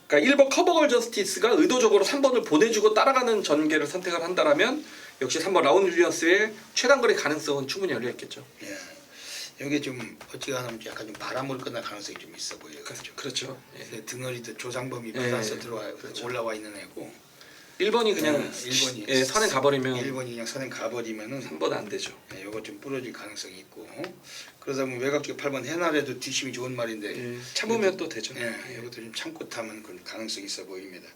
그러니까 1번 커버걸 저스티스가 의도적으로 3번을 보내주고 따라가는 전개를 선택을 한다라면 역시 3번 라운 윌리엄스의 최단거리 가능성은 충분히 열려있겠죠. 예. 여기 좀 어찌가하면 약간 좀 바람으로 끝날 가능성이 좀 있어 보여요. 그렇죠. 예. 등허리도 조상범이 예. 받아서 들어와 그렇죠. 올라와 있는 애고, 1번이 그냥 1번이 선행 가버리면 1번이 그냥 선행 가버리면은 3번은 안 되죠. 요거 좀 부러질 가능성이 있고, 그러다 보면 외곽 쪽 8번 해날에도 뒷심이 좋은 말인데 참으면 또 되죠. 이것도 좀 참고 타면 그 가능성이 있어 보입니다.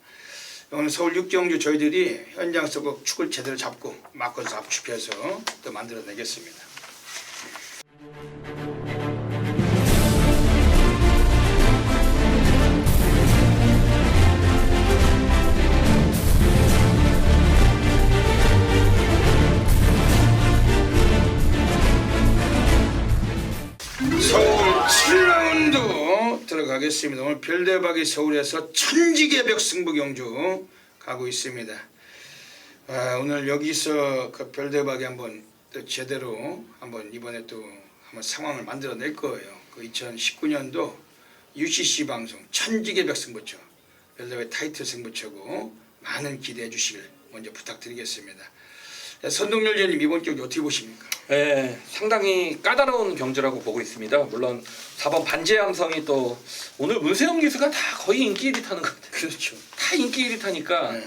오늘 서울 6경주 저희들이 현장에서 그 축을 제대로 잡고 막고서 압축해서 또 만들어내겠습니다. 서울 7라운드 들어가겠습니다. 오늘 별대박이 서울에서 천지개벽 승부 경주 가고 있습니다. 오늘 여기서 그 별대박이 한번 또 제대로 한번 이번에 또 한번 상황을 만들어낼 거예요. 그 2019년도 UCC 방송 천지개벽 승부처, 별대박의 타이틀 승부처고 많은 기대해 주시길 먼저 부탁드리겠습니다. 선동열 위원님 이번 경기 어떻게 보십니까? 네, 상당히 까다로운 경주라고 보고 있습니다. 물론 4번 반지함성이 또 오늘 문세영 기수가 다 거의 인기 1위 타는 것 같아요. 그렇죠. 다 인기 1위 타니까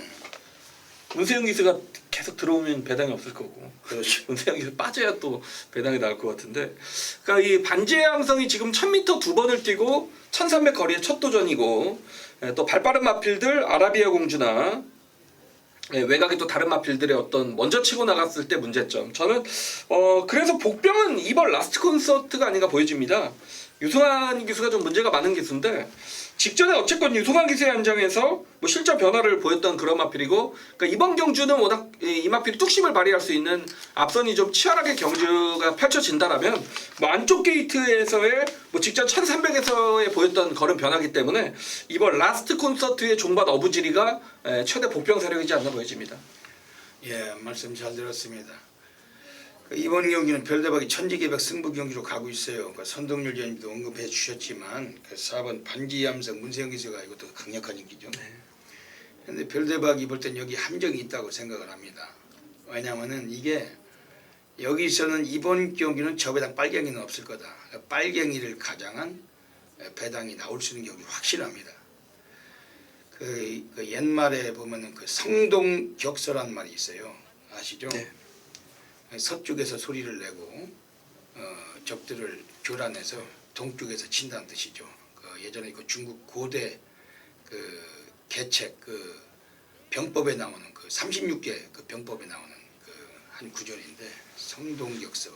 문세영 기수가 계속 들어오면 배당이 없을 거고, 그렇죠. 문세영 기수 빠져야 또 배당이 나올 것 같은데, 그러니까 이 반지함성이 지금 1000m 두 번을 뛰고 1300 거리의 첫 도전이고, 또 발빠른 마필들 아라비아 공주나 외곽에 또 다른 마필들의 어떤 먼저 치고 나갔을 때 문제점, 저는 그래서 복병은 이번 라스트 콘서트가 아닌가 보여집니다. 유승환 기수가 좀 문제가 많은 기수인데, 직전에 어쨌건 유승환 기수의 현장에서 뭐 실적 변화를 보였던 그런 마필이고, 그러니까 이번 경주는 워낙 이 마필이 뚝심을 발휘할 수 있는 앞선이 좀 치열하게 경주가 펼쳐진다라면 뭐 안쪽 게이트에서의 뭐 직전 1300에서의 보였던 걸음 변화기 때문에 이번 라스트 콘서트의 종밭 어부지리가 최대 복병 세력이지 않나 보여집니다. 예, 말씀 잘 들었습니다. 이번 경기는 별대박이 천지개벽 승부 경기로 가고 있어요. 선동열 위원님도 언급해 주셨지만 4번 반지함성 문세영 기수가 이것도 강력한 인기죠. 그런데 별대박이 볼 땐 여기 함정이 있다고 생각을 합니다. 왜냐하면은 이게 여기서는 이번 경기는 저 배당 빨갱이는 없을 거다. 빨갱이를 가장한 배당이 나올 수 있는 경기 확실합니다. 그 옛말에 보면은 그 성동격서란 말이 있어요. 아시죠? 네. 서쪽에서 소리를 내고 적들을 교란해서 동쪽에서 친다는 뜻이죠. 예전에 그 중국 고대 그 계책 그 병법에 나오는 그 36개 그 병법에 나오는 그 한 구절인데, 성동격서.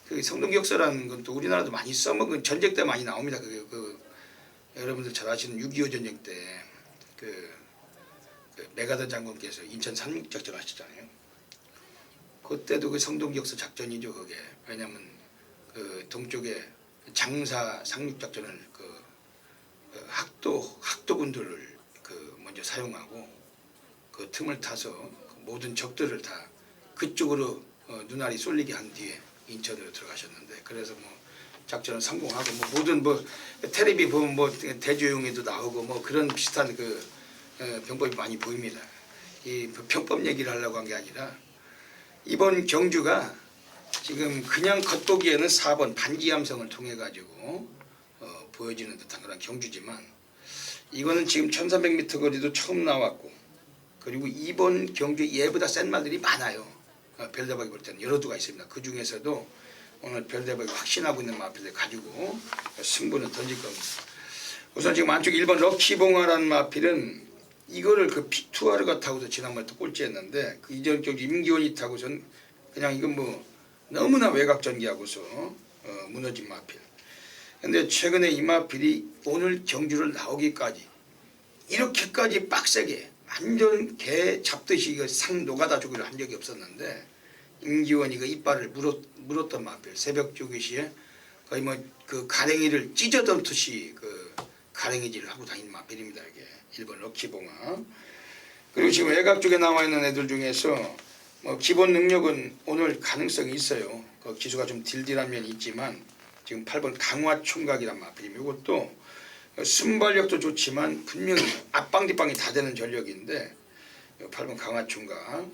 그 성동격서라는 건 또 우리나라도 많이 써먹은 전쟁 때 많이 나옵니다. 그 여러분들 잘 아시는 6.25 전쟁 때 그 메가더 장군께서 인천 상륙작전 하셨잖아요. 그때도 그 성동격서 작전이죠, 그게. 왜냐하면 그 동쪽에 장사 상륙작전을 그 학도군들을 먼저 사용하고 그 틈을 타서 모든 적들을 다 그쪽으로 눈알이 쏠리게 한 뒤에 인천으로 들어가셨는데, 그래서 뭐 작전은 성공하고 뭐 모든 텔레비 보면 대조용에도 나오고 뭐 그런 비슷한 병법이 많이 보입니다. 이 병법 얘기를 하려고 한 게 아니라 이번 경주가 지금 그냥 겉보기에는 4번 반기암성을 통해 가지고 보여지는 듯한 그런 경주지만, 이거는 지금 1300m 거리도 처음 나왔고, 그리고 이번 경주 얘보다 센 말들이 많아요. 별대박이 볼 때는 여러 두가 있습니다. 그 중에서도 오늘 별대박이 확신하고 있는 마필들 가지고 승부는 던질 겁니다. 우선 지금 안쪽 1번 럭키봉화라는 마필은 이거를 픽투아르가 타고서 지난번에 또 꼴찌했는데, 그 이전 쪽 임기원이 타고선 그냥 이건 뭐 너무나 외곽 전개하고서 무너진 마필. 근데 최근에 이 마필이 오늘 경주를 나오기까지 이렇게까지 빡세게 완전 개 잡듯이 이거 상 노가다 주기를 한 적이 없었는데, 임기원이 그 이빨을 물었던 마필, 새벽 조기 시에 거의 뭐 그 가랭이를 찢어던듯이 가랭이질을 하고 다니는 마필입니다. 이게 1번 럭키봉화. 그리고 지금 외곽 쪽에 나와 있는 애들 중에서 뭐 기본 능력은 오늘 가능성이 있어요. 그 기수가 좀 딜딜한 면이 있지만, 지금 8번 강화총각이란 마필이면 이것도 순발력도 좋지만 분명히 앞방뒷방이 다 되는 전력인데, 8번 강화총각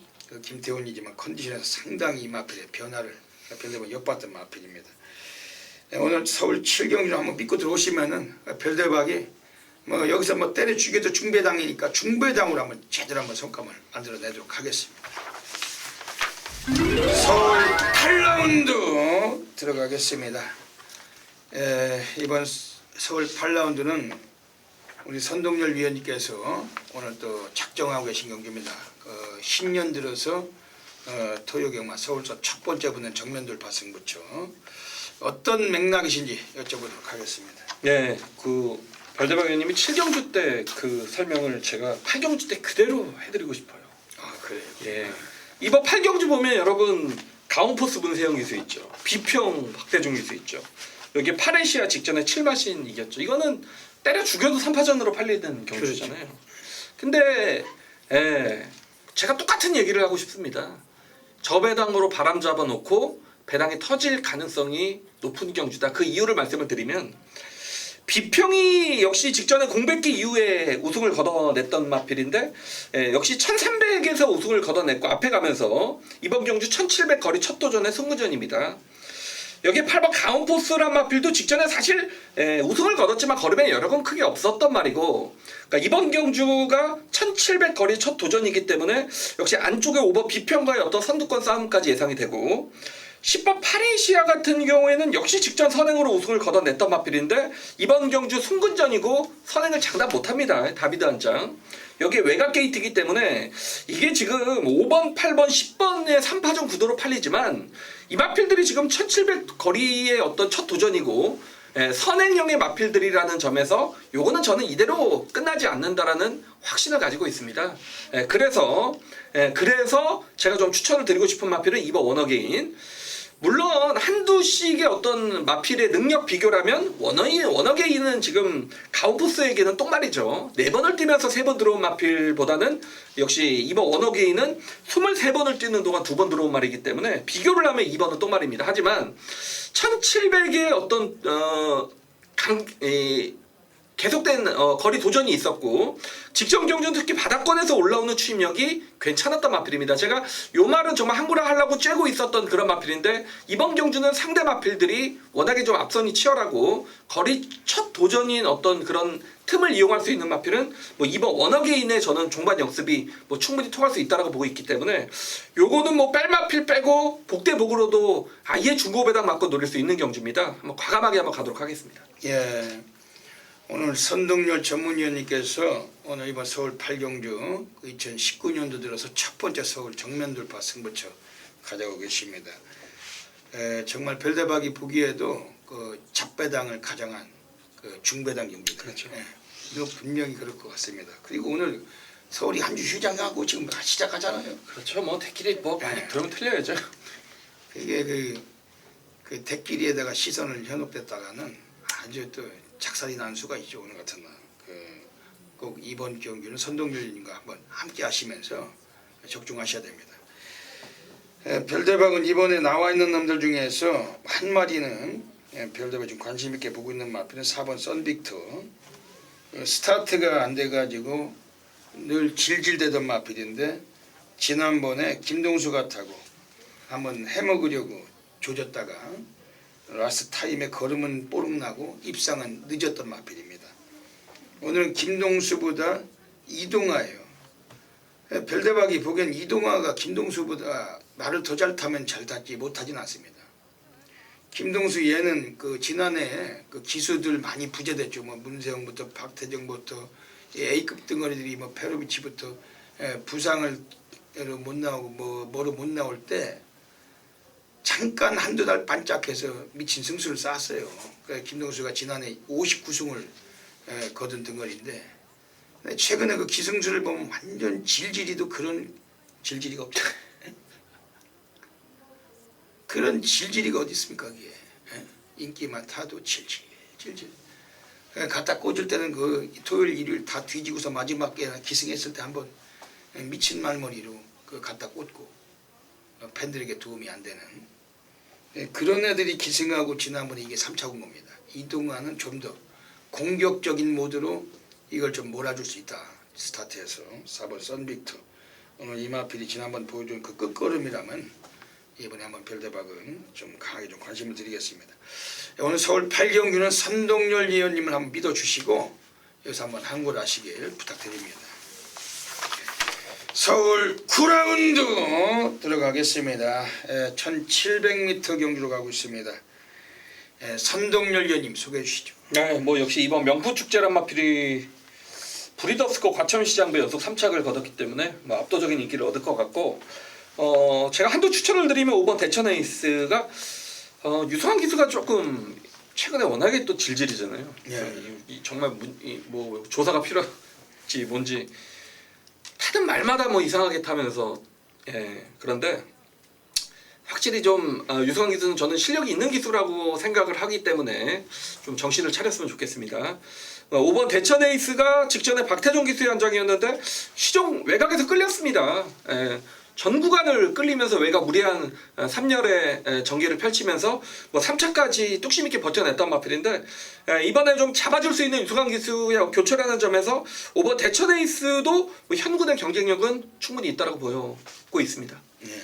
김태훈이지만 컨디션에서 상당히 이 마필의 변화를 별대박 엿봤던 마필입니다. 오늘 서울 7경주 한번 믿고 들어오시면은 별대박이 뭐 여기서 뭐 때려 죽여도 중배당이니까 중배당으로 한번 제대로 한번 성과를 만들어내도록 하겠습니다. 서울 8라운드 들어가겠습니다. 이번 서울 8라운드는 우리 선동열 위원님께서 오늘 또 작정하고 계신 경기입니다. 신년 들어서 토요경마 서울서 첫 번째 붙는 정면 돌파 승부처, 어떤 맥락이신지 여쭤보도록 하겠습니다. 네, 별대박 의원님이 7경주 때 그 설명을 제가 8경주 때 그대로 해드리고 싶어요. 아, 그래요? 예. 이번 8경주 보면 여러분 가온포스 문세영 기수 있죠. 비평 박대중 기수 있죠. 여기 파레시아 직전에 7마신 이겼죠. 이거는 때려 죽여도 3파전으로 팔리는 경주잖아요. 그렇죠. 근데 제가 똑같은 얘기를 하고 싶습니다. 저배당으로 바람 잡아놓고 배당이 터질 가능성이 높은 경주다. 그 이유를 말씀을 드리면, 비평이 역시 직전에 공백기 이후에 우승을 걷어냈던 마필인데, 역시 1300에서 우승을 걷어냈고 앞에 가면서 이번 경주 1700 거리 첫 도전의 승무전입니다. 여기 8번 가온포스란 마필도 직전에 사실 우승을 거뒀지만 거리면 여러 건 크게 없었던 말이고, 그러니까 이번 경주가 1700 거리 첫 도전이기 때문에 역시 안쪽에 5번 비평과의 어떤 선두권 싸움까지 예상이 되고, 10번 파레시아 같은 경우에는 역시 직전 선행으로 우승을 거둬냈던 마필인데 이번 경주 승근전이고 선행을 장담 못합니다. 다비드 한장. 여기에 외곽 게이트이기 때문에 이게 지금 5번, 8번, 10번의 3파전 구도로 팔리지만 이 마필들이 지금 1700 거리의 어떤 첫 도전이고 선행형의 마필들이라는 점에서 요거는 저는 이대로 끝나지 않는다라는 확신을 가지고 있습니다. 그래서 제가 좀 추천을 드리고 싶은 마필은 2번 워너게인. 물론 한두씩의 어떤 마필의 능력 비교라면 워너게인은 지금 가온포스에게는 똥말이죠. 4번을 뛰면서 3번 들어온 마필보다는 역시 2번 워너게인은 23번을 뛰는 동안 2번 들어온 말이기 때문에 비교를 하면 2번은 똥말입니다. 하지만 1700의 어떤 계속된 거리 도전이 있었고 직전 경주는 특히 바닥권에서 올라오는 추임력이 괜찮았던 마필입니다. 제가 요 말은 정말 한구라 하려고 쬐고 있었던 그런 마필인데 이번 경주는 상대 마필들이 워낙에 좀 앞선이 치열하고 거리 첫 도전인 어떤 그런 틈을 이용할 수 있는 마필은 뭐 이번 워너게인의 저는 종반 역습이 뭐 충분히 통할 수 있다라고 보고 있기 때문에 요거는 뭐 뺄 마필 빼고 복대복으로도 아예 중고배당 맞고 노릴 수 있는 경주입니다. 한번 과감하게 한번 가도록 하겠습니다. 예. 오늘 선동열 전문위원님께서 오늘 이번 서울 8경주 2019년도 들어서 첫 번째 서울 정면 돌파 승부처 가져가고 계십니다. 정말 별대박이 보기에도 그 잡배당을 가장한 그 중배당 경기다. 그렇죠. 이거 분명히 그럴 것 같습니다. 그리고 오늘 서울이 한 주 휴장하고 지금 시작하잖아요. 그렇죠. 뭐 대끼리 뭐 그러면 틀려야죠. 이게 그 대끼리에다가 시선을 현혹됐다가는 아주 또 착살이 난 수가 있죠. 오늘 같은 날. 꼭 이번 경기는 선동열님과 한번 함께 하시면서 적중하셔야 됩니다. 별대박은 이번에 나와 있는 놈들 중에서 한 마리는 별대박 좀 관심 있게 보고 있는 마필은 4번 선빅터. 스타트가 안 돼가지고 늘 질질대던 마필인데 지난번에 김동수가 타고 한번 해먹으려고 조졌다가 라스트 타임에 걸음은 뽀록나고 입상은 늦었던 마필입니다. 오늘은 김동수보다 이동하예요. 별대박이 보기엔 이동하가 김동수보다 나를 더 잘 타면 잘 탔지 못하진 않습니다. 김동수 얘는 그 지난해 그 기수들 많이 부재됐죠. 뭐 문세영부터 박태정부터 A급 등거리들이 뭐 페로비치부터 부상을 못 나오고 뭐로 못 나올 때 잠깐 한두 달 반짝해서 미친 승수를 쌓았어요. 그러니까 김동수가 지난해 59승을 거둔 등거리인데 최근에 그 기승수를 보면 완전 질질이도 그런 질질이가 없죠. 그런 질질이가 어디 있습니까? 그게 인기만 타도 질질. 갖다 꽂을 때는 그 토요일 일요일 다 뒤지고서 마지막에 기승했을 때 한번 미친 말머리로 그 갖다 꽂고 팬들에게 도움이 안 되는 그런 애들이 기승하고 지난번에 이게 3차 군 겁니다. 이동환은 좀 더 공격적인 모드로 이걸 좀 몰아줄 수 있다. 스타트에서 4번 선빅터. 오늘 이마필이 지난번 보여준 그 끝걸음이라면 이번에 한번 별대박은 좀 강하게 좀 관심을 드리겠습니다. 오늘 서울 8경기는 선동열 위원님을 한번 믿어주시고 여기서 한번 항골하시길 부탁드립니다. 서울 9라운드 들어가겠습니다. 1700m 경기로 가고 있습니다. 선동열 위원님 소개해 주시죠. 네, 뭐 역시 이번 명부축제란 마필이 브리더스코 과천시장배 연속 3착을 거뒀기 때문에 뭐 압도적인 인기를 얻을 것 같고 제가 한두 추천을 드리면 5번 대천 에이스가 유성환 기수가 조금 최근에 워낙에 또 질질이잖아요. 정말 뭐 조사가 필요할지 뭔지 타든 말마다 뭐 이상하게 타면서 그런데 확실히 좀 유성환 기수는 저는 실력이 있는 기수라고 생각을 하기 때문에 좀 정신을 차렸으면 좋겠습니다. 5번 대천 에이스가 직전에 박태종 기수의 한장이었는데 시종 외곽에서 끌렸습니다. 전 구간을 끌리면서 외곽 무리한 3열의 전개를 펼치면서 뭐 3차까지 뚝심 있게 버텨냈던 마필인데 이번에 좀 잡아줄 수 있는 유성환 기수와 교체라는 점에서 5번 대천 에이스도 뭐 현군의 경쟁력은 충분히 있다고 보고 있습니다. 네.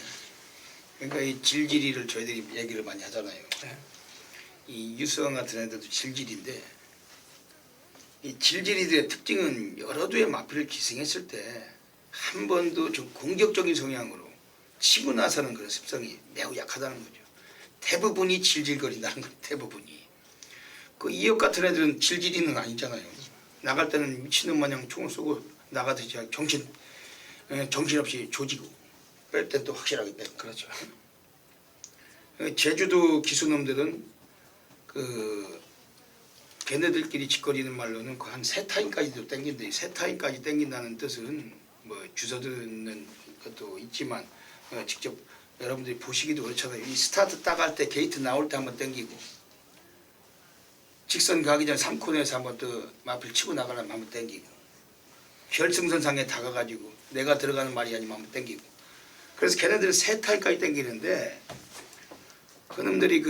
그러니까 이 질질이를 저희들이 얘기를 많이 하잖아요. 이 유성환 같은 애들도 질질인데 이 질질이들의 특징은 여러 두의 마필을 기승했을 때 한 번도 좀 공격적인 성향으로 치고 나서는 그런 습성이 매우 약하다는 거죠. 대부분이 질질거린다는 거예요. 대부분이. 그 이역 같은 애들은 질질이는 아니잖아요. 나갈 때는 미친놈 마냥 총을 쏘고 나가듯이 정신없이 조지고 뺄 땐 또 확실하게 빼고. 그렇죠. 제주도 기수놈들은 걔네들끼리 짓거리는 말로는 그 한 세 타임까지도 땡긴다. 세 타임까지 땡긴다는 뜻은 뭐 주워 듣는 것도 있지만 직접 여러분들이 보시기도 그렇잖아요. 이 스타트 딱 할 때 게이트 나올 때 한번 땡기고 직선 가기 전 3코너에서 한번 또 마필 치고 나가려면 한번 땡기고 결승선상에 다가가지고 내가 들어가는 말이 아니면 한번 땡기고 그래서 걔네들은 세 타임까지 땡기는데 그놈들이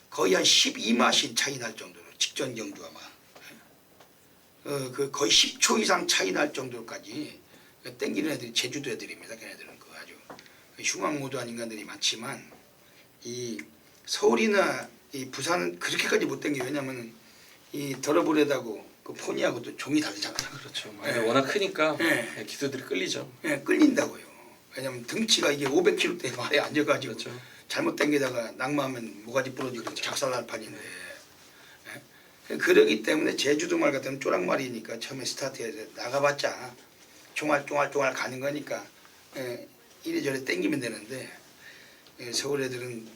거의 한 12마신 차이 날 정도로 직전 경주가 막 거의 10초 이상 차이 날 정도까지 땡기는 애들이 제주도 애들입니다. 걔네들은 아주 흉악 모드한 인간들이 많지만 이 서울이나 이 부산은 그렇게까지 못 땡겨. 왜냐면 이 더러블에다고 그 포니하고 또 종이 다르잖아요. 그렇죠. 워낙 크니까 기수들이 끌리죠. 끌린다고요. 왜냐면 등치가 이게 500kg대 말에 앉아가지고 그렇죠. 잘못 땡기다가 낙마하면 모가지 부러지고 그렇죠. 작살날 판인데. 그러기 때문에 제주도 말 같으면 쪼락말이니까 처음에 스타트에서 나가봤자 종알종알 가는 거니까 이래저래 땡기면 되는데 서울 애들은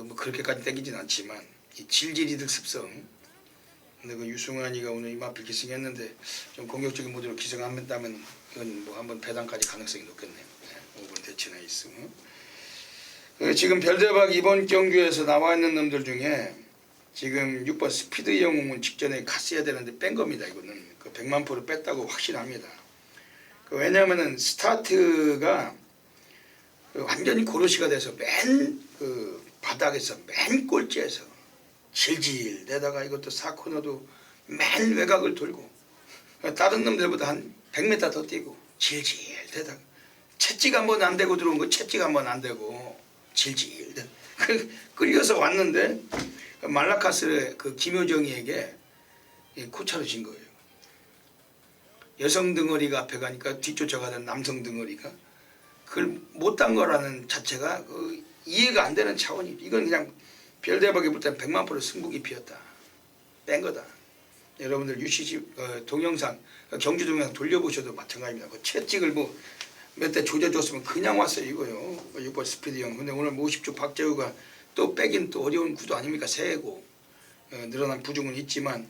뭐 그렇게까지 땡기진 않지만 이 질질이들 습성. 근데 그 유승환이가 오늘 이마필 기승했는데 좀 공격적인 모드로 기승한다면 이건 뭐 한번 배당까지 가능성이 높겠네요. 5번 대치나 있으면. 지금 별대박 이번 경기에서 나와 있는 놈들 중에 지금 6번 스피드 영웅은 직전에 갔어야 되는데 뺀 겁니다. 이거는 그 100만 프로 뺐다고 확실합니다. 왜냐하면은 스타트가 완전히 고로시가 돼서 맨 그 바닥에서 맨 꼴찌에서 질질 내다가 이것도 4코너도 맨 외곽을 돌고 다른 놈들보다 한 100m 더 뛰고 질질 대다가 채찍 한번 안 대고 들어온 거 채찍 한번 안 대고 질질 대 끌려서 왔는데 말라카스의 그 김효정이에게 코차로 진 거예요. 여성 덩어리가 앞에 가니까 뒤쫓아가던 남성 덩어리가 그걸 못한 거라는 자체가 이해가 안 되는 차원이 이건 그냥 별대박이 볼 때는 100만 프로 승부기 피었다. 뺀 거다. 여러분들 UCC 동영상 경주 동영상 돌려보셔도 마찬가지입니다. 그 채찍을 뭐 몇 대 조져줬으면 그냥 왔어요 이거요. 6번 스피드형. 근데 오늘 50주 박재우가 또 빼긴 또 어려운 구도 아닙니까? 새해고 늘어난 부중은 있지만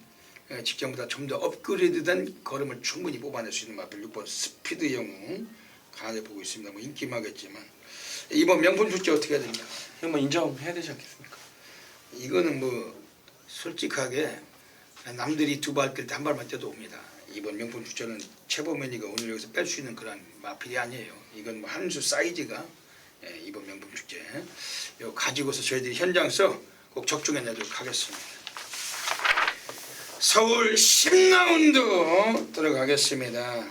직전보다 좀 더 업그레이드된 걸음을 충분히 뽑아낼 수 있는 마필 6번 스피드 영웅 강하게 보고 있습니다. 뭐 인기마겠지만 이번 명품 출제 어떻게 해야 됩니까? 이거 뭐 인정해야 되지 않겠습니까? 이거는 뭐 솔직하게 남들이 두 발길 때 한 발만 떼도 옵니다. 이번 명품 출제는 최범현이가 오늘 여기서 뺄 수 있는 그런 마필이 아니에요. 이건 뭐 한 수 사이즈가 이번 명품 축제 이거 가지고서 저희들이 현장에서 꼭 적중해 내도록 하겠습니다. 서울 10라운드 들어가겠습니다.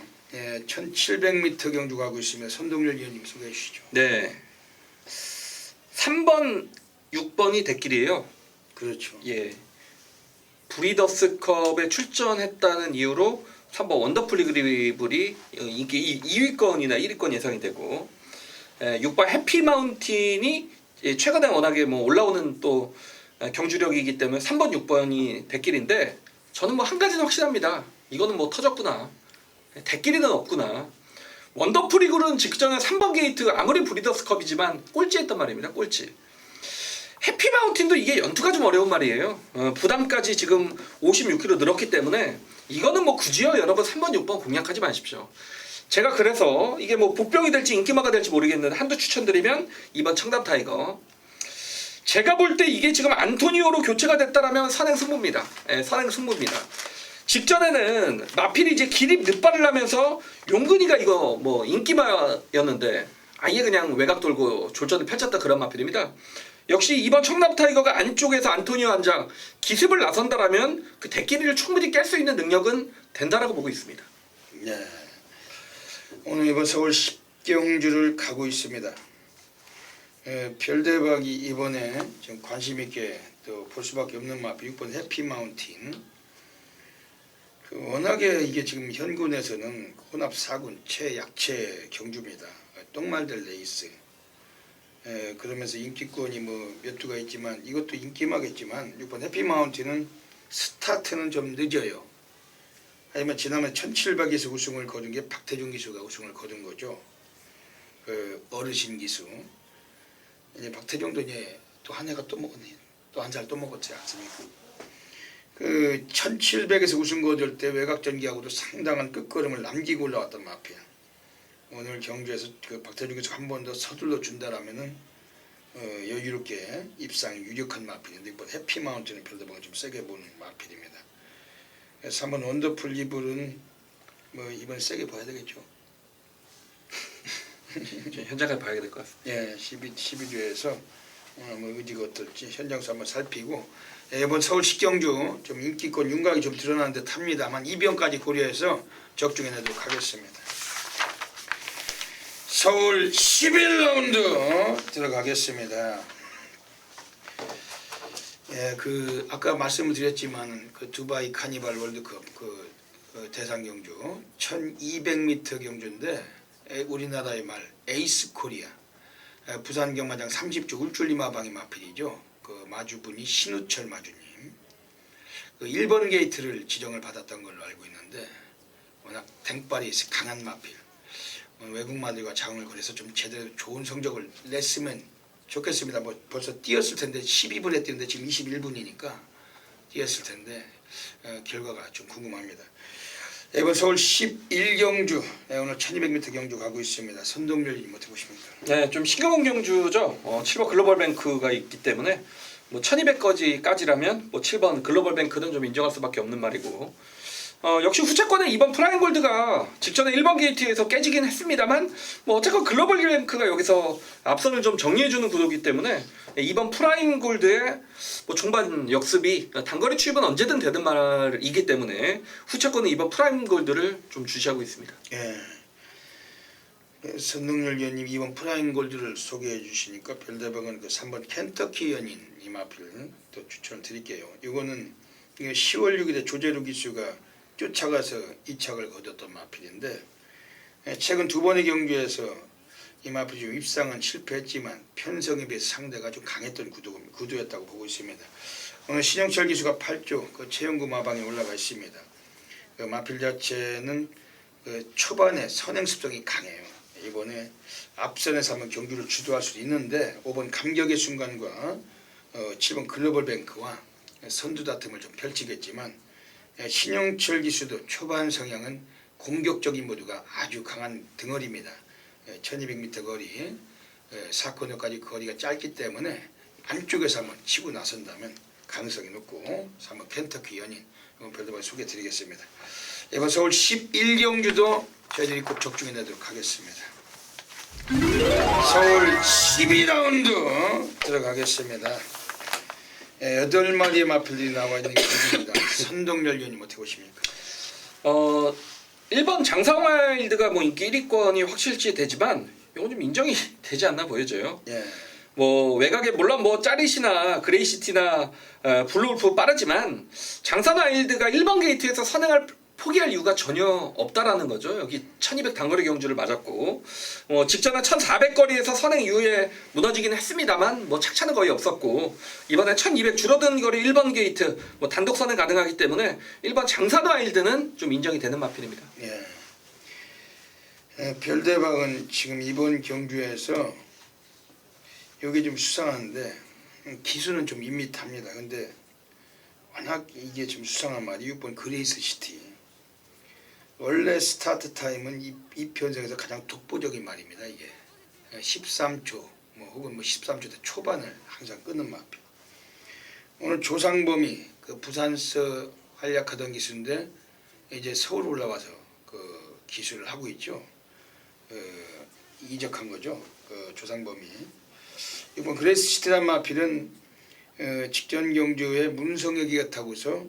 1700m 경주 가고 있으며 선동열 위원님 소개해 주시죠. 네. 3번, 6번이 대길이에요. 그렇죠. 예. 브리더스컵에 출전했다는 이유로 3번 원더풀 리그리블이 이게 2위권이나 1위권 예상이 되고 6번 해피마운틴이 최근에 워낙에 뭐 올라오는 또 경주력이기 때문에 3번, 6번이 대길인데 저는 뭐 한 가지는 확실합니다. 이거는 뭐 터졌구나. 대길이는 없구나. 원더풀 리그는 직전에 3번 게이트 아무리 브리더스컵이지만 꼴찌했단 말입니다. 꼴찌. 해피마운틴도 이게 연투가 좀 어려운 말이에요. 부담까지 지금 56kg 늘었기 때문에 이거는 뭐 굳이요 여러분 3번 6번 공략하지 마십시오. 제가 그래서 이게 뭐 복병이 될지 인기마가 될지 모르겠는데 한두 추천드리면 2번 청담 타이거. 제가 볼 때 이게 지금 안토니오로 교체가 됐다라면 선행 승부입니다. 선행 승부입니다. 직전에는 마필이 이제 기립 늦발을 하면서 용근이가 이거 뭐 인기마였는데 아예 그냥 외곽 돌고 졸전을 펼쳤다 그런 마필입니다. 역시 이번 청담 타이거가 안쪽에서 안토니오 한 장 기습을 나선다라면 그 대끼리를 충분히 깰 수 있는 능력은 된다라고 보고 있습니다. 네. 오늘 이번 서울 10경주를 가고 있습니다. 별대박이 이번에 좀 관심 있게 또 볼 수밖에 없는 마필 6번 해피마운틴. 워낙에 이게 지금 현군에서는 혼합 4군 최약체 경주입니다. 똥말들 레이스. 그러면서 인기권이 뭐 몇 두가 있지만 이것도 인기마겠지만 6번 해피마운틴은 스타트는 좀 늦어요. 하지만 지난해 1700에서 우승을 거둔 게 박태준 기수가 우승을 거둔 거죠. 그 어르신 기수. 이제 박태종도 이제 또 한 해가 또 먹었네. 또 한 살 또 먹었지 않습니까? 그 1700에서 우승 거둘 때 외곽 전기하고도 상당한 끝걸음을 남기고 올라왔던 마피아. 오늘 경주에서 그 박태준 기수 한 번 더 서둘러 준다라면은 여유롭게 입상이 유력한 마필인데 이번 해피마운틴은 별도방을 좀 세게 보는 마필입니다. 그래서 한번 원더풀 리블은 뭐 이번 세게 봐야 되겠죠. 현장까지 봐야 될 것 같습니다. 예, 12주에서 뭐 의지가 어떨지 현장에서 한번 살피고 이번 서울 10경주 좀 인기권 윤곽이 좀 드러나는 듯 합니다만 이변까지 고려해서 적중해 내도록 하겠습니다. 서울 11라운드 들어가겠습니다. 예, 그 아까 말씀을 드렸지만 그 두바이 카니발 월드컵 그 대상 경주 1200m 경주인데 우리나라의 말 에이스 코리아 부산 경마장 30주 울줄리 마방이 마필이죠. 그 마주분이 신우철 마주님. 그 1번 게이트를 지정을 받았던 걸로 알고 있는데 워낙 댕발이 강한 마필. 외국마들과 장을 거래서 좀 제대로 좋은 성적을 냈으면 좋겠습니다. 뭐 벌써 뛰었을 텐데 12분에 뛰는데 지금 21분이니까 뛰었을 텐데 결과가 좀 궁금합니다. 이번 서울 11경주 오늘 1200m 경주 가고 있습니다. 선동열님 어떻게 보십니까? 네, 좀 신경원 경주죠. 7번 글로벌뱅크가 있기 때문에 뭐 1200까지라면 뭐 7번 글로벌 뱅크는 좀 인정할 수밖에 없는 말이고 역시 후차권에 이번 프라임 골드가 직전에 1번 게이트에서 깨지긴 했습니다만 뭐 어쨌건 글로벌 뱅크가 여기서 앞선을 좀 정리해주는 구도이기 때문에 이번 프라임 골드의 뭐 종반 역습이 단거리 추입은 언제든 되는 말이기 때문에 후차권은 이번 프라임 골드를 좀 주시하고 있습니다. 예. 선동열 위원님 이번 프라임 골드를 소개해 주시니까 별대박은 그 3번 켄터키 연인 이 마필 또 추천을 드릴게요. 이거는 10월 6일에 조재루 기수가 쫓아가서 2착을 거뒀던 마필인데 최근 두 번의 경주에서 이 마필이 좀 입상은 실패했지만 편성에 비해서 상대가 좀 강했던 구도였다고 보고 있습니다. 오늘 신영철 기수가 8조 그 최영구 마방에 올라가 있습니다. 그 마필 자체는 그 초반에 선행 습성이 강해요. 이번에 앞선에서 한번 경주를 주도할 수도 있는데 5번 감격의 순간과 7번 글로벌 뱅크와 선두 다툼을 좀 펼치겠지만 신영철 기수도 초반 성향은 공격적인 모두가 아주 강한 등어리입니다. 1200m 거리 4코너까지 거리가 짧기 때문에 안쪽에서 한번 치고 나선다면 가능성이 높고 3번 켄터키 연인 이건 별도로 소개해드리겠습니다. 이번 서울 11경주도 저희들이 꼭 적중해 내도록 하겠습니다. 서울 12라운드 들어가겠습니다. 8마리의 마필들이 나와 있는 경기입니다. 선동열 위원님 어떻게 보십니까? 1번 장상와일드가 뭐 인기 1위권이 확실시 되지만 이건 좀 인정이 되지 않나 보여져요. 예. 뭐 외곽에 물론 뭐 짜릿이나 그레이시티나 블루울프 빠르지만 장상와일드가 1번 게이트에서 포기할 이유가 전혀 없다라는 거죠. 여기 1200 단거리 경주를 맞았고 직전에 1400 거리에서 선행 이후에 무너지긴 했습니다만 뭐 착차는 거의 없었고 이번에 1200 줄어든 거리 1번 게이트 뭐 단독 선행 가능하기 때문에 1번 장산와일드는 좀 인정이 되는 마필입니다. 예. 별대박은 지금 이번 경주에서 여기 좀 수상한데 기수는 좀 밋밋합니다. 근데 워낙 이게 좀 수상한 말이 6번 그레이스 시티 원래 스타트 타임은 이 편성에서 가장 독보적인 말입니다. 이게 13초 뭐 혹은 뭐 13초대 초반을 항상 끊는 마필. 오늘 조상범이 그 부산서 활약하던 기수인데 이제 서울 올라와서 그 기수를 하고 있죠. 이적한 거죠. 그 조상범이. 이번 그레이스 시티란 마필은 직전 경주에 문성혁이가 타고서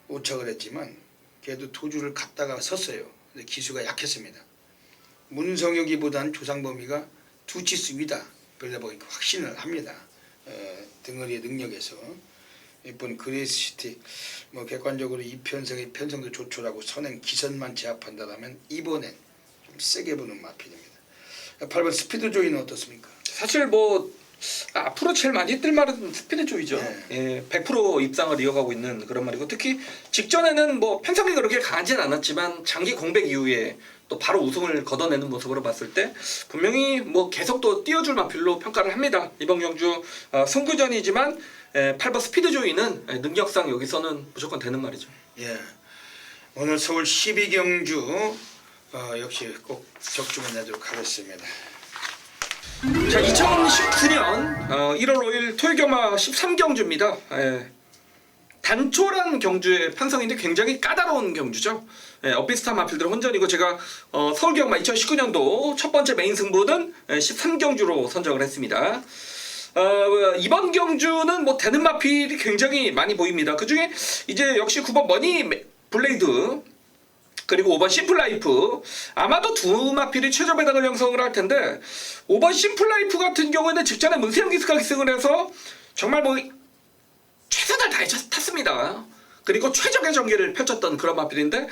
오착을 했지만 걔도 도주를 갔다가 섰어요. 근데 기수가 약했습니다. 문성혁이보다는 조상범이가 두 치수 위다. 그러다 보니까 확신을 합니다. 등어리의 능력에서. 이번 그레이스 시티 뭐 객관적으로 이 편성의 편성도 조촐하고 선행 기선만 제압한다면 이번엔 좀 세게 보는 마필입니다. 8번 스피드 조이는 어떻습니까? 사실 뭐 앞으로 제일 많이 뜰 말은 스피드 조이죠. 네. 예, 100% 입상을 이어가고 있는 그런 말이고 특히 직전에는 뭐 편성이 그렇게 강하진 않았지만 장기 공백 이후에 또 바로 우승을 걷어내는 모습으로 봤을 때 분명히 뭐 계속 또 띄워줄 마필로 평가를 합니다. 이번 경주 승부전이지만 8번 스피드 조이는 능력상 여기서는 무조건 되는 말이죠. 예. 오늘 서울 12경주 역시 꼭 적중해 내도록 하겠습니다. 자, 2019년 1월 5일 토요경마 13경주입니다. 단초란 경주의 편성인데 굉장히 까다로운 경주죠. 엇비슷한 마필들 혼전이고 제가 서울경마 2019년도 첫 번째 메인 승부는 13경주로 선정을 했습니다. 이번 경주는 뭐 되는 마필이 굉장히 많이 보입니다. 그 중에 이제 역시 9번 머니 블레이드 그리고 5번 심플라이프 아마도 두 마필이 최저 배당을 형성을 할 텐데 5번 심플라이프 같은 경우에는 직전에 문세영 기수가 기승을 해서 정말 뭐 최선을 다해 탔습니다. 그리고 최적의 전개를 펼쳤던 그런 마필인데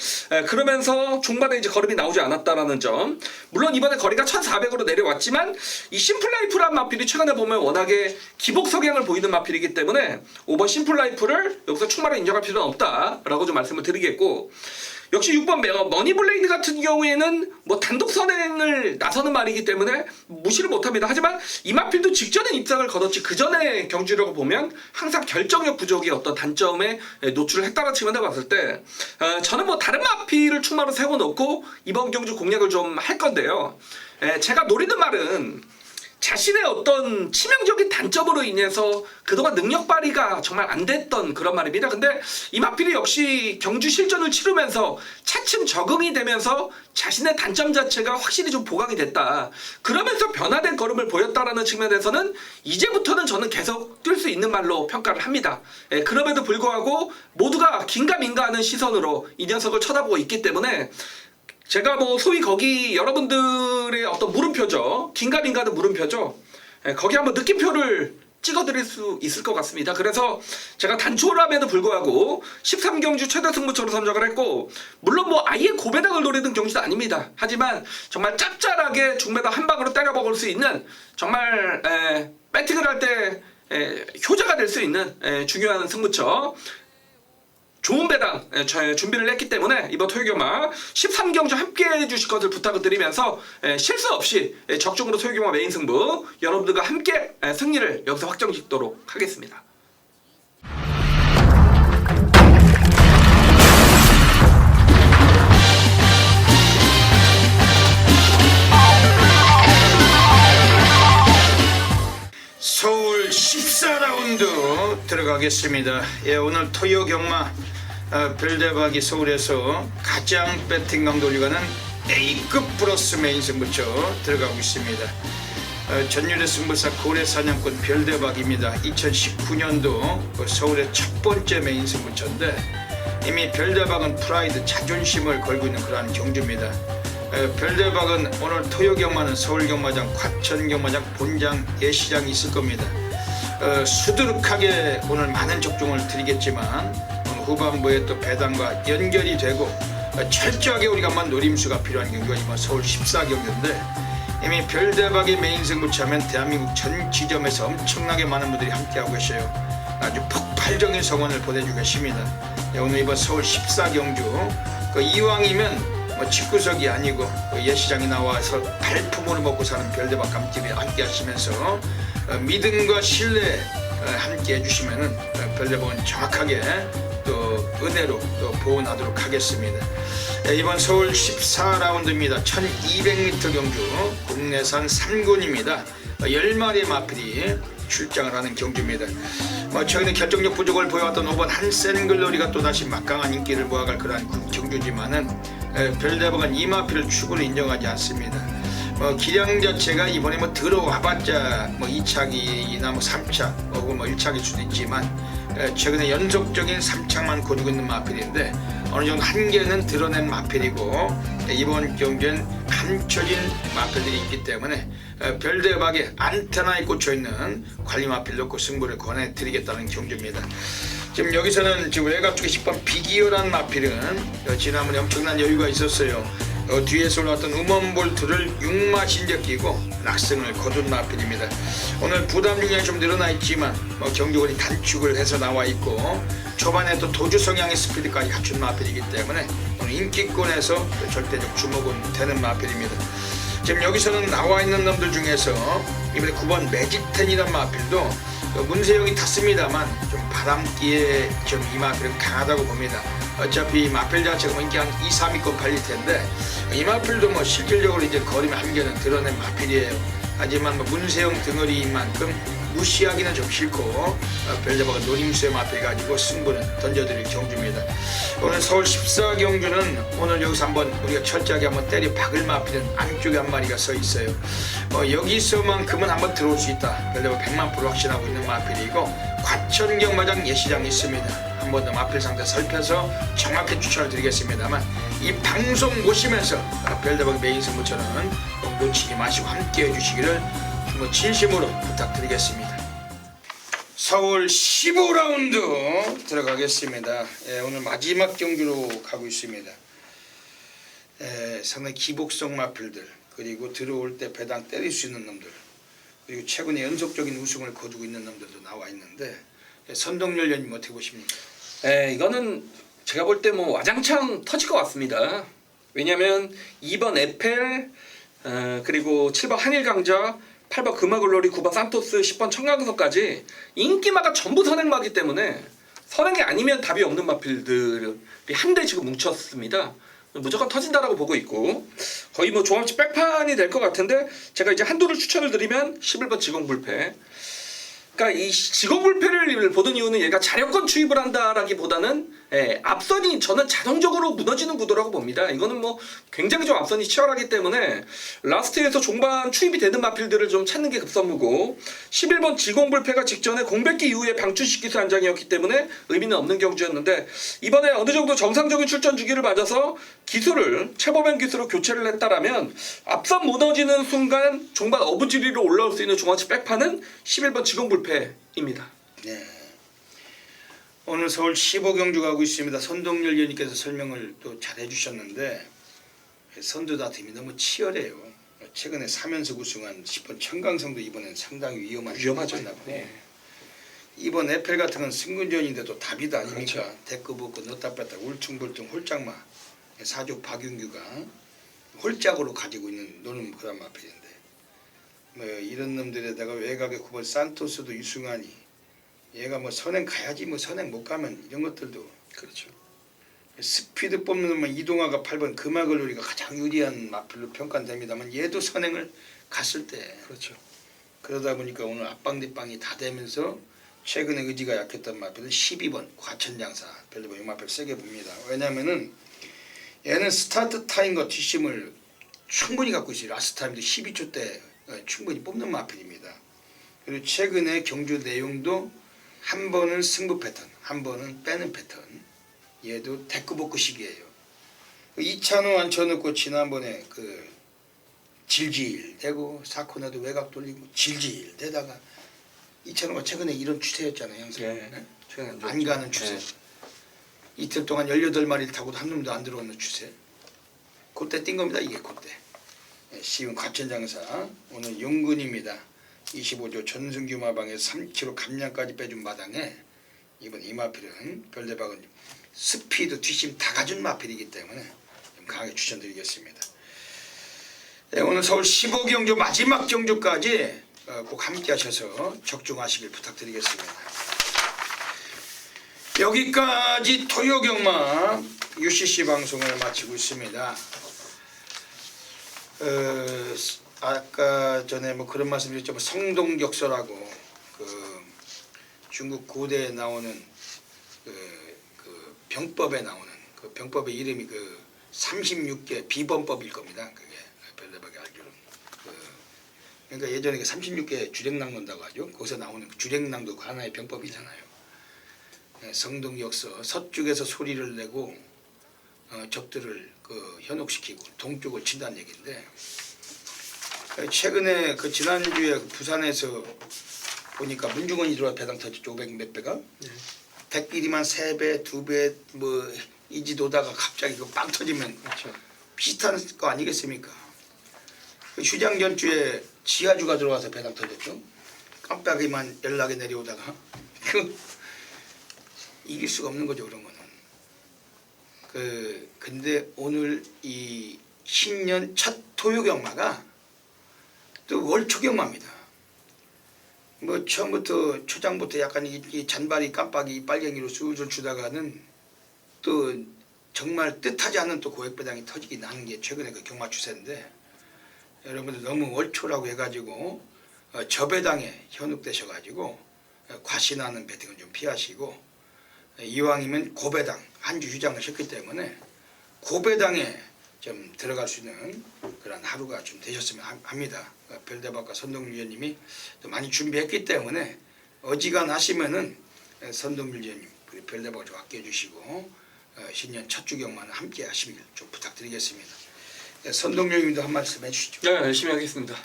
그러면서 중반에 이제 걸음이 나오지 않았다라는 점. 물론 이번에 거리가 1400으로 내려왔지만 이 심플라이프란 마필이 최근에 보면 워낙에 기복 성향을 보이는 마필이기 때문에 5번 심플라이프를 여기서 충분히 인정할 필요는 없다라고 좀 말씀을 드리겠고 역시 6번 머니블레이드 같은 경우에는 뭐 단독 선행을 나서는 말이기 때문에 무시를 못합니다. 하지만 이 마필도 직전에 입상을 거뒀지 그 전에 경주력을 보면 항상 결정력 부족이 어떤 단점에 노출을 했다고 치면 봤을 때 저는 뭐 다른 마필을 충마로 세워놓고 이번 경주 공략을 좀 할 건데요. 제가 노리는 말은 자신의 어떤 치명적인 단점으로 인해서 그동안 능력 발휘가 정말 안 됐던 그런 말입니다. 근데 이마필이 역시 경주 실전을 치르면서 차츰 적응이 되면서 자신의 단점 자체가 확실히 좀 보강이 됐다. 그러면서 변화된 걸음을 보였다라는 측면에서는 이제부터는 저는 계속 뛸 수 있는 말로 평가를 합니다. 그럼에도 불구하고 모두가 긴가민가하는 시선으로 이 녀석을 쳐다보고 있기 때문에 제가 뭐 소위 거기 여러분들의 어떤 물음표죠. 긴가민가는 물음표죠. 거기 한번 느낌표를 찍어드릴 수 있을 것 같습니다. 그래서 제가 단초람에도 불구하고 13경주 최대 승부처로 선정을 했고, 물론 뭐 아예 고배당을 노리는 경주도 아닙니다. 하지만 정말 짭짤하게 중배당 한 방으로 때려 먹을 수 있는, 정말 배팅을 할 때 효자가 될 수 있는 중요한 승부처, 좋은 배당 준비를 했기 때문에 이번 토요경마 13경주 함께 해주실 것을 부탁을 드리면서 실수 없이 적중으로 토요경마 메인 승부 여러분들과 함께 승리를 여기서 확정짓도록 하겠습니다. 서울 14라운드 들어가겠습니다. 예, 오늘 토요경마 별대박이 서울에서 가장 배팅 강도 올라가는 A급 플러스 메인 승부처 들어가고 있습니다. 전율의 승부사 고래 사냥꾼 별대박입니다. 2019년도 서울의 첫 번째 메인 승부처인데 이미 별대박은 프라이드 자존심을 걸고 있는 그러한 경주입니다. 별대박은 오늘 토요경마는 서울경마장, 과천경마장, 본장, 예시장이 있을 겁니다. 수두룩하게 오늘 많은 적중을 드리겠지만 후반부에 또 배당과 연결이 되고 철저하게 우리가 한번 노림수가 필요한 경기가 이번 서울 14경기인데 이미 별대박의 메인 승부처하면 대한민국 전 지점에서 엄청나게 많은 분들이 함께하고 계셔요. 아주 폭발적인 성원을 보내주고 계십니다. 오늘 이번 서울 14경주 이왕이면 집구석이 아니고 예시장에 나와서 발품으로 먹고 사는 별대박 감집에 함께 하시면서 믿음과 신뢰 함께 해주시면은 별대박은 정확하게 또 은혜로 또 보온하도록 하겠습니다. 이번 서울 14라운드입니다. 1200m 경주 국내산 3군입니다. 10마리의 마필이 출장을 하는 경주입니다. 최근에 결정력 부족을 보여왔던 5번 한센글로리가 또다시 막강한 인기를 모아갈 그러한 경주지만은 별대박은 이 마필을 축으로 인정하지 않습니다. 기량 자체가 이번에 들어와봤자 2착이나 3착 혹은 1착일 수도 있지만 최근에 연속적인 3착만 거두고 있는 마필인데 어느 정도 한계는 드러낸 마필이고 이번 경기엔 감춰진 마필들이 있기 때문에 별대박에 안테나에 꽂혀있는 관리 마필 놓고 승부를 권해드리겠다는 경주입니다. 지금 여기서는 지금 외곽쪽에 10번 비기어란 마필은 지난번에 엄청난 여유가 있었어요. 뒤에서 올라왔던 음원볼트를 6마신적 끼고 낙승을 거둔 마필입니다. 오늘 부담 중량이 좀 늘어나 있지만 경주권이 단축을 해서 나와 있고 초반에 또 도주 성향의 스피드까지 갖춘 마필이기 때문에 오늘 인기권에서 절대적 주목은 되는 마필입니다. 지금 여기서는 나와 있는 놈들 중에서 이번에 9번 매직텐이란 마필도 문세영이 탔습니다만 좀 바람기에 좀 이 마필은 강하다고 봅니다. 어차피 마필 자체가 인기 한 2, 3위권 팔릴 텐데 이 마필도 실질적으로 이제 거리의 한계는 드러낸 마필이에요. 하지만 문세영 덩어리만큼 무시하기는 좀 싫고 별대박은 노림수의 마필 가지고 승부는 던져드릴 경주입니다. 오늘 서울 14경주는 오늘 여기서 한번 우리가 철저하게 한번 때려 박을 마필은 안쪽에 한 마리가 서 있어요. 여기서만큼은 한번 들어올 수 있다. 별대박 100만% 확신하고 있는 마필이고 과천경마장 예시장이 있습니다. 한 번 더 마필 상태 살펴서 정확히 추천을 드리겠습니다만 이 방송 보시면서 별대박 메인 승부처는 놓치지 마시고 함께 해주시기를 진심으로 부탁드리겠습니다. 서울 15라운드 들어가겠습니다. 오늘 마지막 경주로 가고 있습니다. 상당히 기복성 마필들 그리고 들어올 때 배당 때릴 수 있는 놈들 그리고 최근에 연속적인 우승을 거두고 있는 놈들도 나와 있는데 선동열 연님 어떻게 보십니까? 이거는 제가 볼 때 와장창 터질 것 같습니다. 왜냐면 2번 에펠 그리고 7번 한일강자 8번 금화글로리 9번 산토스 10번 청강석까지 인기마가 전부 선행마기 때문에 선행이 아니면 답이 없는 마필들이 한데 지금 뭉쳤습니다. 무조건 터진다라고 보고 있고 거의 뭐 종합지 백판이 될 것 같은데 제가 이제 한두를 추천을 드리면 11번 지공불패. 그러니까 이 지공불패를 보던 이유는 얘가 자력권 투입을 한다라기보다는 앞선이 저는 자동적으로 무너지는 구도라고 봅니다. 이거는 뭐 굉장히 좀 앞선이 치열하기 때문에 라스트에서 종반 투입이 되는 마필들을 좀 찾는 게 급선무고 11번 지공불패가 직전에 공백기 이후에 방출식 기수 한장이었기 때문에 의미는 없는 경주였는데 이번에 어느 정도 정상적인 출전 주기를 맞아서 기수를 최보변 기수로 교체를 했다라면 앞선 무너지는 순간 종반 어부지리로 올라올 수 있는 종합치 백판은 11번 지공불패입니다. 네. 오늘 서울 15경주 가고 있습니다. 선동열 의원님께서 설명을 또 잘 해주셨는데 선두 다툼이 너무 치열해요. 최근에 3연속 우승한 10번 청강성도 이번엔 상당히 위험하죠. 네. 이번 에펠 같은 건 승군전인데도 답이다 아닙니까? 그렇죠. 대꾸 붙고 넣다 뺐다 울퉁불퉁 홀짝마 사주 박윤규가 홀짝으로 가지고 있는 노는 그런 마필인데 뭐 이런 놈들에다가 외곽의 9번 산토스도 유승하니 얘가 뭐 선행 가야지 뭐 선행 못 가면 이런 것들도 그렇죠. 스피드 뽑는 놈은 이동화가 8번 금화글로리가 가장 유리한 마필로 평가됩니다만 얘도 선행을 갔을 때 그렇죠. 그러다 보니까 오늘 앞방뒷방이 다 되면서 최근에 의지가 약했던 마필은 12번 과천장사 별로 이 마필 세게 봅니다. 왜냐면은 얘는 스타트 타임과 뒷심을 충분히 갖고 있어요. 라스트 타임도 12초 때 충분히 뽑는 마필입니다. 그리고 최근에 경주 내용도 한 번은 승부 패턴, 한 번은 빼는 패턴. 얘도 대꾸복구식이에요. 이찬호 앉혀놓고 지난번에 그 질질 대고 사코나도 외곽 돌리고 질질 대다가 이찬호가 최근에 이런 추세였잖아요. 항상. 네. 최근에 안 가는 추세. 네. 이틀 동안 18마리를 타고도 한 놈도 안 들어오는 추세. 그때 뛴 겁니다. 이게 그때. 시운 과천장사 오늘 용근입니다. 25조 전승규 마방에 3kg 감량까지 빼준 마당에 이번 이 마필은 별대박은 스피드 뒷심 다 가진 마필이기 때문에 좀 강하게 추천드리겠습니다. 네, 오늘 서울 15경주 마지막 경주까지 꼭 함께 하셔서 적중하시길 부탁드리겠습니다. 여기까지 토요경마 UCC 방송을 마치고 있습니다. 아까 전에 뭐 그런 말씀드렸죠. 성동격서라고 그 중국 고대에 나오는 그 병법에 나오는 그 병법의 이름이 그 36개 비범법일 겁니다. 그게 별대박이 알기로. 그러니까 예전에 36개 주력낭론다고 하죠. 거기서 나오는 그 주력낭도 그 하나의 병법이잖아요. 성동격서 서쪽에서 소리를 내고 적들을 그 현혹시키고 동쪽을 친다는 얘기인데. 최근에 그 지난주에 부산에서 보니까 문중원이 들어와 배당 터졌죠. 500 몇 배가. 네. 백비리만 3배, 2배 뭐 이지도다가 갑자기 그 빵 터지면 그렇죠. 비슷한 거 아니겠습니까? 그 휴장 전주에 지하주가 들어와서 배당 터졌죠. 깜빡이만 연락이 내려오다가 그 이길 수가 없는 거죠. 그런 거는. 근데 오늘 이 신년 첫 토요경마가 또 월초경마입니다. 뭐 처음부터 초장부터 약간 이 잔발이 깜빡이 빨갱이로 술술 추다가는 또 정말 뜻하지 않는 또 고액배당이 터지기 나는 게 최근에 그 경마 추세인데 여러분들 너무 월초라고 해가지고 저배당에 현혹되셔가지고 과신하는 배팅은 좀 피하시고 이왕이면 고배당 한 주 휴장을 했기 때문에 고배당에 좀 들어갈 수 있는 그런 하루가 좀 되셨으면 합니다. 별대박과 선동률 위원님이 또 많이 준비했기 때문에 어지간하시면은 선동률 위원님 그리고 별대박을 좀 아껴주시고 신년 첫 주경만 함께 하시길 좀 부탁드리겠습니다. 선동률 위원님도 한 말씀 해주시죠. 네, 열심히 하겠습니다.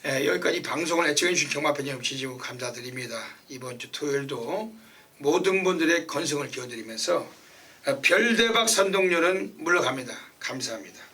여기까지 방송을 애청해주신 경마팬 지지부 감사드립니다. 이번 주 토요일도 모든 분들의 건승을 기원드리면서 별대박 선동률은 물러갑니다. 감사합니다.